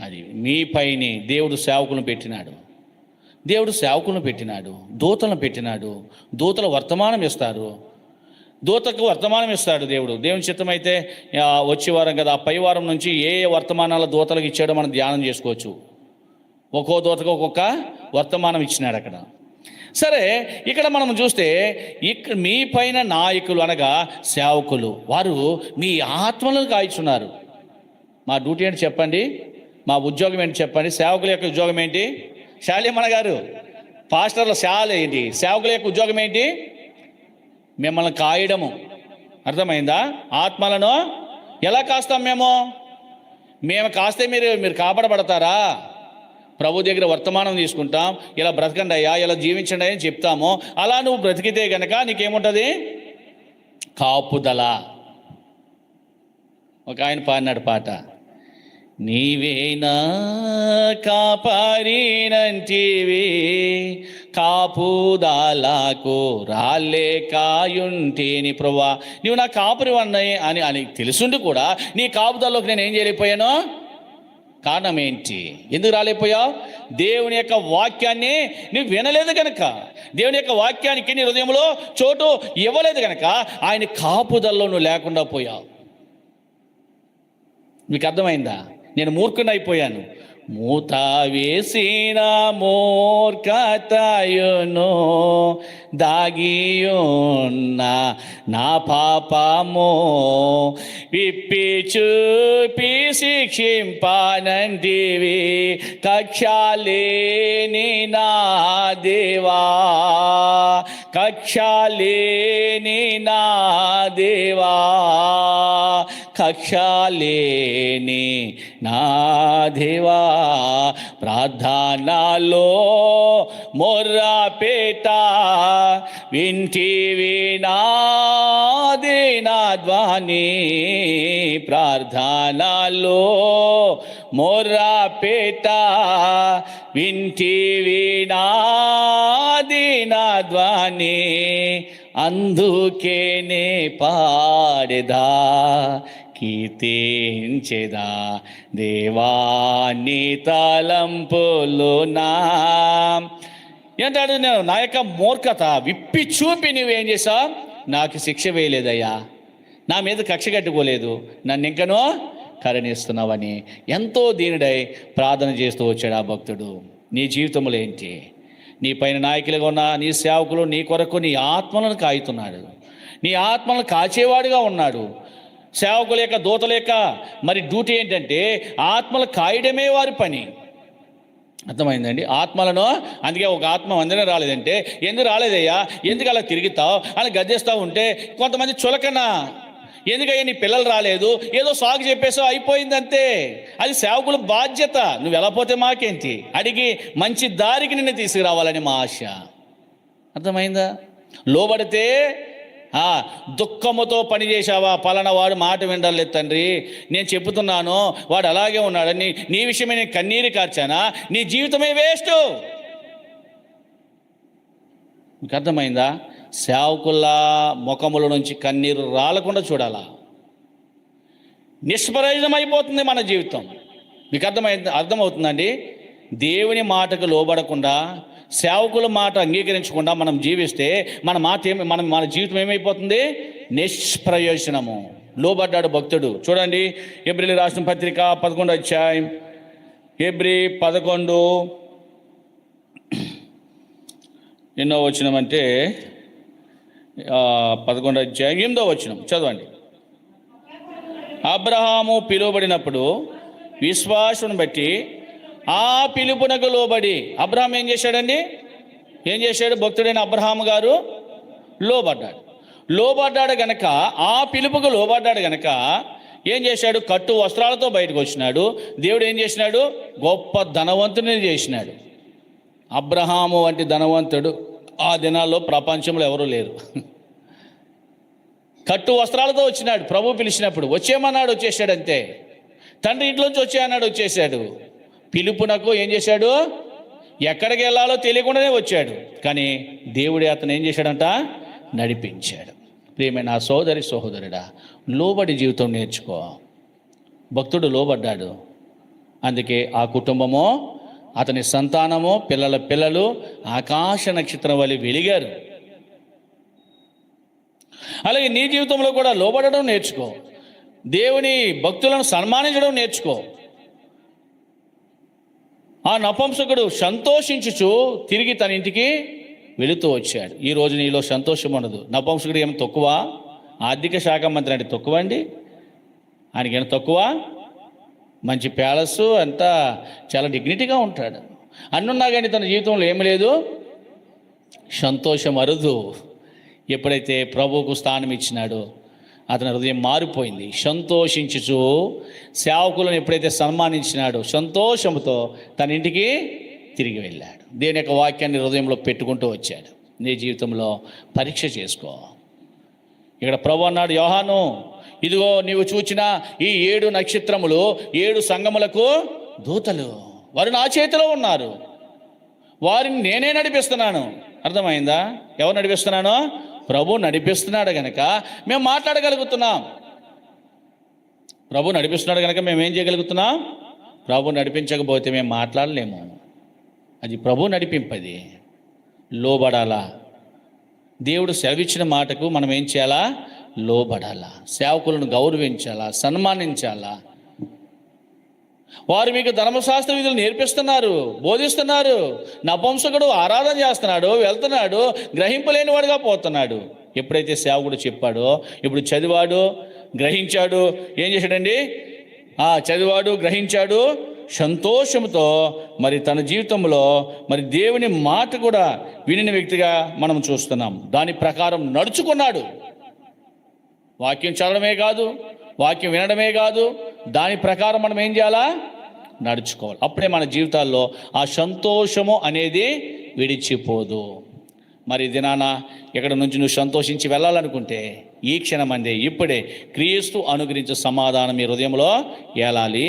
అది. మీ పైని దేవుడు సేవకులను పెట్టినాడు, దేవుడు సేవకులను పెట్టినాడు, దూతలను పెట్టినాడు. దూతలు వర్తమానం ఇస్తారు, దూతకు వర్తమానం ఇస్తాడు దేవుడు. దేవుని చిత్తమైతే వచ్చే వారం కదా, ఆ పై వారం నుంచి ఏ వర్తమానాల దూతలకు ఇచ్చాడో మనం ధ్యానం చేసుకోవచ్చు. ఒక్కో దూతకు ఒక్కొక్క వర్తమానం ఇచ్చినాడు అక్కడ. సరే, ఇక్కడ మనం చూస్తే ఇక్కడ మీ పైన నాయకులు అనగా సేవకులు, వారు మీ ఆత్మలను కాయిచున్నారు. మా డ్యూటీ ఏంటి చెప్పండి, మా ఉద్యోగం ఏంటి చెప్పండి. సేవకుల యొక్క ఉద్యోగం ఏంటి? శాలిమణ గారు, పాస్టర్ల శాల ఏంటి? సేవకుల యొక్క ఉద్యోగం ఏంటి? మిమ్మల్ని కాయడము. అర్థమైందా? ఆత్మలను ఎలా కాస్తాం మేము కాస్తే మీరు కాపాడబడతారా? ప్రభు దగ్గర వర్తమానం తీసుకుంటాం, ఇలా బ్రతకండి అయ్యా, ఇలా జీవించండి అని చెప్తాము. అలా నువ్వు బ్రతికితే కనుక నీకేముంటుంది? కాపుదల. ఒక ఆయన పాడినాడు పాట, నీవేనా కాపారినంటివి కాపుదలకు రాళ్ళే కాయుంటేని ప్రభువా, నీవు నా కాపురి అన్నాయి అని తెలుసుండి కూడా నీ కాపుదల్లోకి నేను ఏం చేయలేకపోయాను? కారణం ఏంటి? ఎందుకు రాలేకపోయావు? దేవుని యొక్క వాక్యాన్ని నువ్వు వినలేదు కనుక, దేవుని యొక్క వాక్యానికి నీ హృదయంలో చోటు ఇవ్వలేదు కనుక ఆయన కాపుదల్లో నువ్వు లేకుండా పోయావు. మీకు అర్థమైందా? నేను మూర్ఖుని అయిపోయాను. మూత వేసిన మూర్ఖతయును దాగియున్న నా పాపము విప్పి చూపి శిక్షింపనంటివి కక్షలేని నా దేవా, కక్షలేని నా దేవా, కక్షలేని నా దేవా. ప్రార్థనలో మొర్రపెట్ట వింటివి నాది నా ధ్వని, ప్రార్థనలో మొర్రపెట్ట వింటివి నాది నా ధ్వని, అందుకేనే పాడేదా కీర్తించెదా దేవాని తలంపులు నా. ఏంటాడు? నేను నా యొక్క మూర్ఖత విప్పి చూపి నువ్వేం చేసావు? నాకు శిక్ష వేయలేదయ్యా, నా మీద కక్ష కట్టుకోలేదు, నన్ను ఇంకనో కరుణిస్తున్నావని ఎంతో దీనుడై ప్రార్థన చేస్తూ వచ్చాడు ఆ భక్తుడు. నీ జీవితంలో ఏంటి? నీ పైన నాయకులుగా ఉన్న నీ సేవకులు నీ కొరకు నీ ఆత్మలను కాయుతున్నాడు, నీ ఆత్మలను కాచేవాడుగా ఉన్నాడు. సేవకుల యొక్క దూతల యొక్క మరి డ్యూటీ ఏంటంటే ఆత్మలు కాయడమే వారి పని. అర్థమైందండి? ఆత్మలను. అందుకే ఒక ఆత్మ మందిరం రాలేదంటే, ఎందుకు రాలేదయ్యా, ఎందుకు అలా తిరుగుతావు అని గద్దేస్తూ ఉంటే కొంతమంది చులకన, ఎందుకయ్యా నీ పిల్లలు రాలేదు, ఏదో సాగు చెప్పేసావు అయిపోయిందంతే. అది సేవకుల బాధ్యత. నువ్వు ఎలా పోతే మాకేంటి, అడిగి మంచి దారికి నిన్ను తీసుకురావాలని మా ఆశ. అర్థమైందా? లోబడితే దుఃఖముతో పని చేశావా, పలానా వాడు మాట వినలేదు తండ్రి, నేను చెబుతున్నాను వాడు అలాగే ఉన్నాడని నీ విషయమే నేను కన్నీరు కార్చానా, నీ జీవితమే వేస్ట్. మీకు అర్థమైందా? సేవకుల ముఖముల నుంచి కన్నీరు రాలకుండా చూడాలా. నిష్ప్రయోజనం అయిపోతుంది మన జీవితం. మీకు అర్థమవుతుందండి? దేవుని మాటకు లోబడకుండా, సేవకుల మాట అంగీకరించకుండా మనం జీవిస్తే మన జీవితం ఏమైపోతుంది? నిష్ప్రయోజనము. లోబడ్డాడు భక్తుడు. చూడండి, హెబ్రీయుల రాసిన పత్రిక 11వ అధ్యాయం, హెబ్రీ 11 ఎన్నో వచనం అంటే 11వ అధ్యాయం 8వ వచనం చదవండి. అబ్రహాము పిలువబడినప్పుడు విశ్వాసం బట్టి ఆ పిలుపునకు లోబడి. అబ్రహాం ఏం చేశాడండి? ఏం చేశాడు? భక్తుడైన అబ్రహాము గారు లోబడ్డాడు గనక, ఆ పిలుపుకు లోబడ్డాడు గనక ఏం చేశాడు? కట్టు వస్త్రాలతో బయటకు వచ్చినాడు. దేవుడు ఏం చేసినాడు? గొప్ప ధనవంతుని చేసినాడు. అబ్రహాము వంటి ధనవంతుడు ఆ దినాల్లో ప్రపంచంలో ఎవరూ లేరు. కట్టు వస్త్రాలతో వచ్చినాడు. ప్రభు పిలిచినప్పుడు వచ్చేయమన్నాడు, వచ్చేసాడు. అంతే. తండ్రి ఇంట్లోంచి వచ్చేయన్నాడు, వచ్చేసాడు. పిలుపునకు ఏం చేశాడు? ఎక్కడికి వెళ్ళాలో తెలియకుండానే వచ్చాడు. కానీ దేవుడే అతను ఏం చేశాడంట? నడిపించాడు. ప్రియమైన నా సోదరి సహోదరుడా, లోబడి జీవితం నేర్చుకో. భక్తుడు లోబడ్డాడు, అందుకే ఆ కుటుంబము, అతని సంతానము, పిల్లలు ఆకాశ నక్షత్రం వలె వెలిగారు. అలాగే నీ జీవితంలో కూడా లోబడడం నేర్చుకో. దేవుని భక్తులను సన్మానించడం నేర్చుకో. ఆ నపుంసకుడు సంతోషించుచు తిరిగి తన ఇంటికి వెళుతూ వచ్చాడు. ఈరోజు నీలో సంతోషం ఉండదు. నపుంసకుడు ఏం తక్కువ? ఆర్థిక శాఖ మంత్రి అంటే తక్కువ అండి? ఆయనకేం తక్కువ? మంచి ప్యాలెస్, అంతా చాలా డిగ్నిటీగా ఉంటాడు. అన్నున్నా కానీ తన జీవితంలో ఏమి లేదు, సంతోషం అరుదు. ఎప్పుడైతే ప్రభువుకు స్థానం ఇచ్చినాడో అతని హృదయం మారిపోయింది. సంతోషించుచు సేవకులను ఎప్పుడైతే సన్మానించినాడో సంతోషంతో తన ఇంటికి తిరిగి వెళ్ళాడు. దేవుని యొక్క వాక్యాన్ని హృదయంలో పెట్టుకుంటూ వచ్చాడు. నీ జీవితంలో పరీక్ష చేసుకో. ఇక్కడ ప్రభు అన్నాడు, యోహాను, ఇదిగో నీవు చూచిన ఈ 7 నక్షత్రములు 7 సంఘములకు దూతలు. వారు నా చేతిలో ఉన్నారు. వారిని నేనే నడిపిస్తున్నాను. అర్థమైందా? ఎవరు నడిపిస్తున్నానో? ప్రభు నడిపిస్తున్నాడు కనుక మేము మాట్లాడగలుగుతున్నాం. ప్రభు నడిపిస్తున్నాడు కనుక మేము ఏం చేయగలుగుతున్నాం? ప్రభు నడిపించకపోతే మేము మాట్లాడలేము. అది ప్రభు నడిపింపది. లోబడాలా. దేవుడు సెలవిచ్చిన మాటకు మనం ఏం చేయాలా? లోబడాలా. సేవకులను గౌరవించాలా, సన్మానించాలా. వారు మీకు ధర్మశాస్త్ర విధులు నేర్పిస్తున్నారు, బోధిస్తున్నారు. నపుంసకుడు ఆరాధన చేస్తున్నాడు, వెళ్తున్నాడు, గ్రహింపలేని వాడుగా పోతున్నాడు. ఎప్పుడైతే సేవకుడు చెప్పాడో, ఇప్పుడు చదివాడు, గ్రహించాడు, ఏం చేశాడండి? చదివాడు, గ్రహించాడు, సంతోషంతో మరి తన జీవితంలో మరి దేవుని మాట కూడా వినిన వ్యక్తిగా మనం చూస్తున్నాం. దాని ప్రకారం నడుచుకున్నాడు. వాక్యం చదవడమే కాదు, వాక్యం వినడమే కాదు, దాని ప్రకారం మనం ఏం చేయాలా? నడుచుకోవాలి. అప్పుడే మన జీవితాల్లో ఆ సంతోషము అనేది విడిచిపోదు. మరి దినాన ఎక్కడ నుంచి నువ్వు సంతోషించి వెళ్ళాలనుకుంటే ఈ క్షణమందే, ఇప్పుడే క్రీస్తు అనుగ్రహించు సమాధానం మీ హృదయంలో ఏలాలి.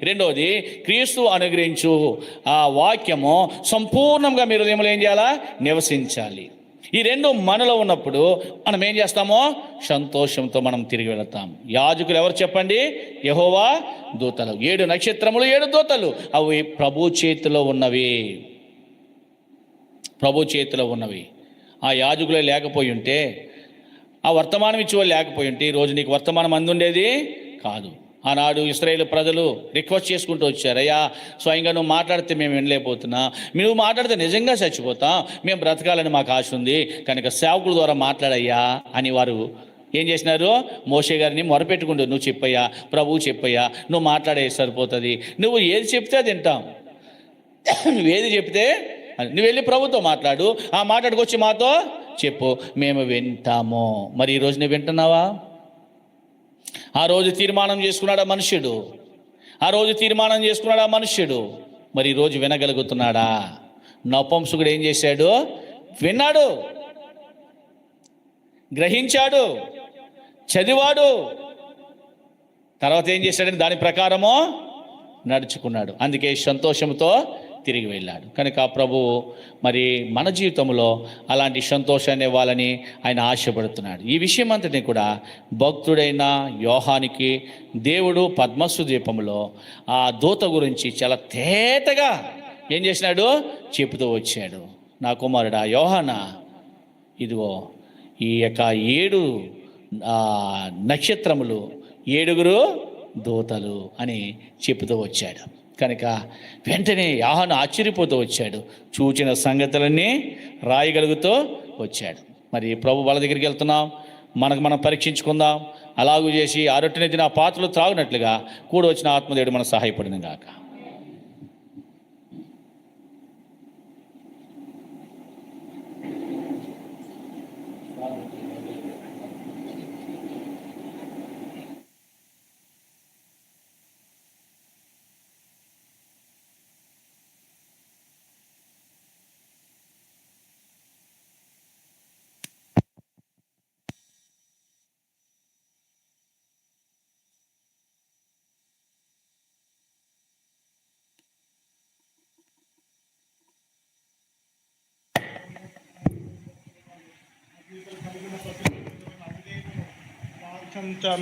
రెండోది, క్రీస్తు అనుగ్రహించు ఆ వాక్యము సంపూర్ణంగా మీ హృదయంలో ఏం చేయాలా? నివసించాలి. ఈ 2 మనలో ఉన్నప్పుడు మనం ఏం చేస్తామో సంతోషంతో మనం తిరిగి వెళతాం. యాజకులు ఎవరు చెప్పండి? యెహోవా దూతలు. 7 నక్షత్రములు 7 దూతలు. అవి ప్రభు చేతిలో ఉన్నవి. ప్రభు చేతిలో ఉన్నవి. ఆ యాజకులే లేకపోయి ఉంటే, ఆ వర్తమానం ఇచ్చేవాళ్ళు లేకపోయి ఉంటే ఈరోజు నీకు వర్తమానం అందుండేది కాదు. ఆనాడు ఇశ్రాయేలు ప్రజలు రిక్వెస్ట్ చేసుకుంటూ వచ్చారు, అయ్యా స్వయంగా నువ్వు మాట్లాడితే మేము వినలేకపోతున్నా, నువ్వు మాట్లాడితే నిజంగా చచ్చిపోతాం, మేము బ్రతకాలని మాకు ఆశ ఉంది కనుక సేవకుల ద్వారా మాట్లాడయ్యా అని వారు ఏం చేసినారు? మోషే గారిని మొరపెట్టుకుంటూ, నువ్వు చెప్పయ్యా, ప్రభువు చెప్పయ్యా, నువ్వు మాట్లాడే సరిపోతుంది, నువ్వు ఏది చెప్తే అది వింటాం, నువ్వు ఏది చెప్తే నువ్వు వెళ్ళి ప్రభుతో మాట్లాడు, ఆ మాట్లాడుకొచ్చి మాతో చెప్పు, మేము వింటాము. మరి ఈరోజు నువ్వు వింటున్నావా? ఆ రోజు తీర్మానం చేసుకున్నాడు ఆ మనుష్యుడు, మరి ఈరోజు వినగలుగుతున్నాడా? నపుంసకుడు ఏం చేశాడు? విన్నాడు, గ్రహించాడు, చదివాడు, తర్వాత ఏం చేశాడని దాని ప్రకారము నడుచుకున్నాడు. అందుకే సంతోషంతో తిరిగి వెళ్ళాడు. కనుక ప్రభువు మరి మన జీవితంలో అలాంటి సంతోషాన్ని ఇవ్వాలని ఆయన ఆశపడుతున్నాడు. ఈ విషయం అంతటిని కూడా భక్తుడైన యోహానికి దేవుడు పద్మస్సు ద్వీపంలో ఆ దూత గురించి చాలా తేటగా ఏం చేసినాడు, చెబుతూ వచ్చాడు. నా కుమారుడా యోహానా, ఇదిగో ఈ యొక్క 7 నక్షత్రములు 7 దూతలు అని చెబుతూ వచ్చాడు. కనుక వెంటనే యోహాను ఆశ్చర్యపోతూ వచ్చాడు. చూచిన సంగతులన్నీ రాయగలుగుతూ వచ్చాడు. మరి ప్రభు వాళ్ళ దగ్గరికి వెళ్తున్నాం, మనం పరీక్షించుకుందాం. అలాగూ చేసి ఆ రొట్టెని తిని ఆ పాత్రలు త్రాగినట్లుగా కూడా వచ్చిన ఆత్మదేవుడు మనకు సహాయపడిన గాక.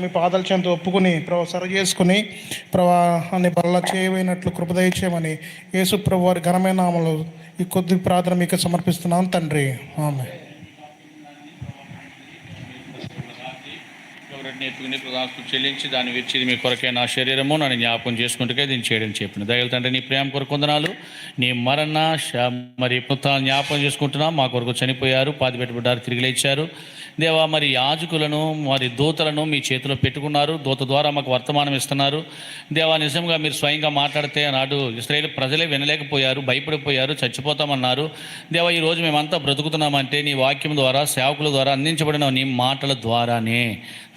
మీ పాదాల చెంత ఒప్పుకుని ప్రభు సరి చేసుకుని ప్రభా అని బల్ల చేయమైనట్లు కృపదయ చేయమని యేసు ప్రభు వారి ఘనమైన నామములో ఈ కొద్ది ప్రార్థన మీకు సమర్పిస్తున్నాను తండ్రి. ఆమె నేర్చుకుని ప్రధాన చెల్లించి దాన్ని విరిచి మీ కొరకే నా శరీరము నన్ను జ్ఞాపకం చేసుకుంటే దీన్ని చేయడం చెప్పిన దయలు తండ్రి, నీ ప్రేమ కొరకు వందనాలు. నీ మరణ మరి జ్ఞాపకం చేసుకుంటున్నాం. మా కొరకు చనిపోయారు, పాతి పెట్టబడ్డారు, తిరిగి లేచారు. దేవా, మరి యాజకులను మరి దూతలను మీ చేతిలో పెట్టుకున్నారు. దూత ద్వారా మాకు వర్తమానం ఇస్తున్నారు. దేవా, నిజంగా మీరు స్వయంగా మాట్లాడితే నాడు ఇశ్రాయేలు ప్రజలే వినలేకపోయారు, భయపడిపోయారు, చచ్చిపోతామన్నారు. దేవా, ఈరోజు మేమంతా బ్రతుకుతున్నామంటే నీ వాక్యం ద్వారా, సేవకుల ద్వారా అందించబడిన నీ మాటల ద్వారానే.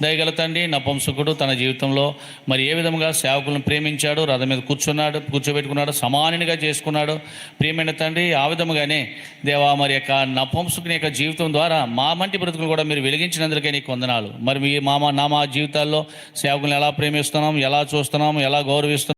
దయగల తండ్రి, నపుంసకుడు తన జీవితంలో మరి ఏ విధంగా సేవకులను ప్రేమించాడు, రథం మీద కూర్చోబెట్టుకున్నాడు, సమానిగా చేసుకున్నాడు. ప్రియమైన తండ్రి, ఆ విధముగానే దేవా మరి యొక్క నపుంసకుని యొక్క జీవితం ద్వారా మా మంటి బ్రతుకులు కూడా మీరు వెలిగించినందుకే నీకు వందనాలు. మరి మా జీవితాల్లో సేవకులను ఎలా ప్రేమిస్తున్నాం, ఎలా చూస్తున్నాం, ఎలా గౌరవిస్తున్నాం.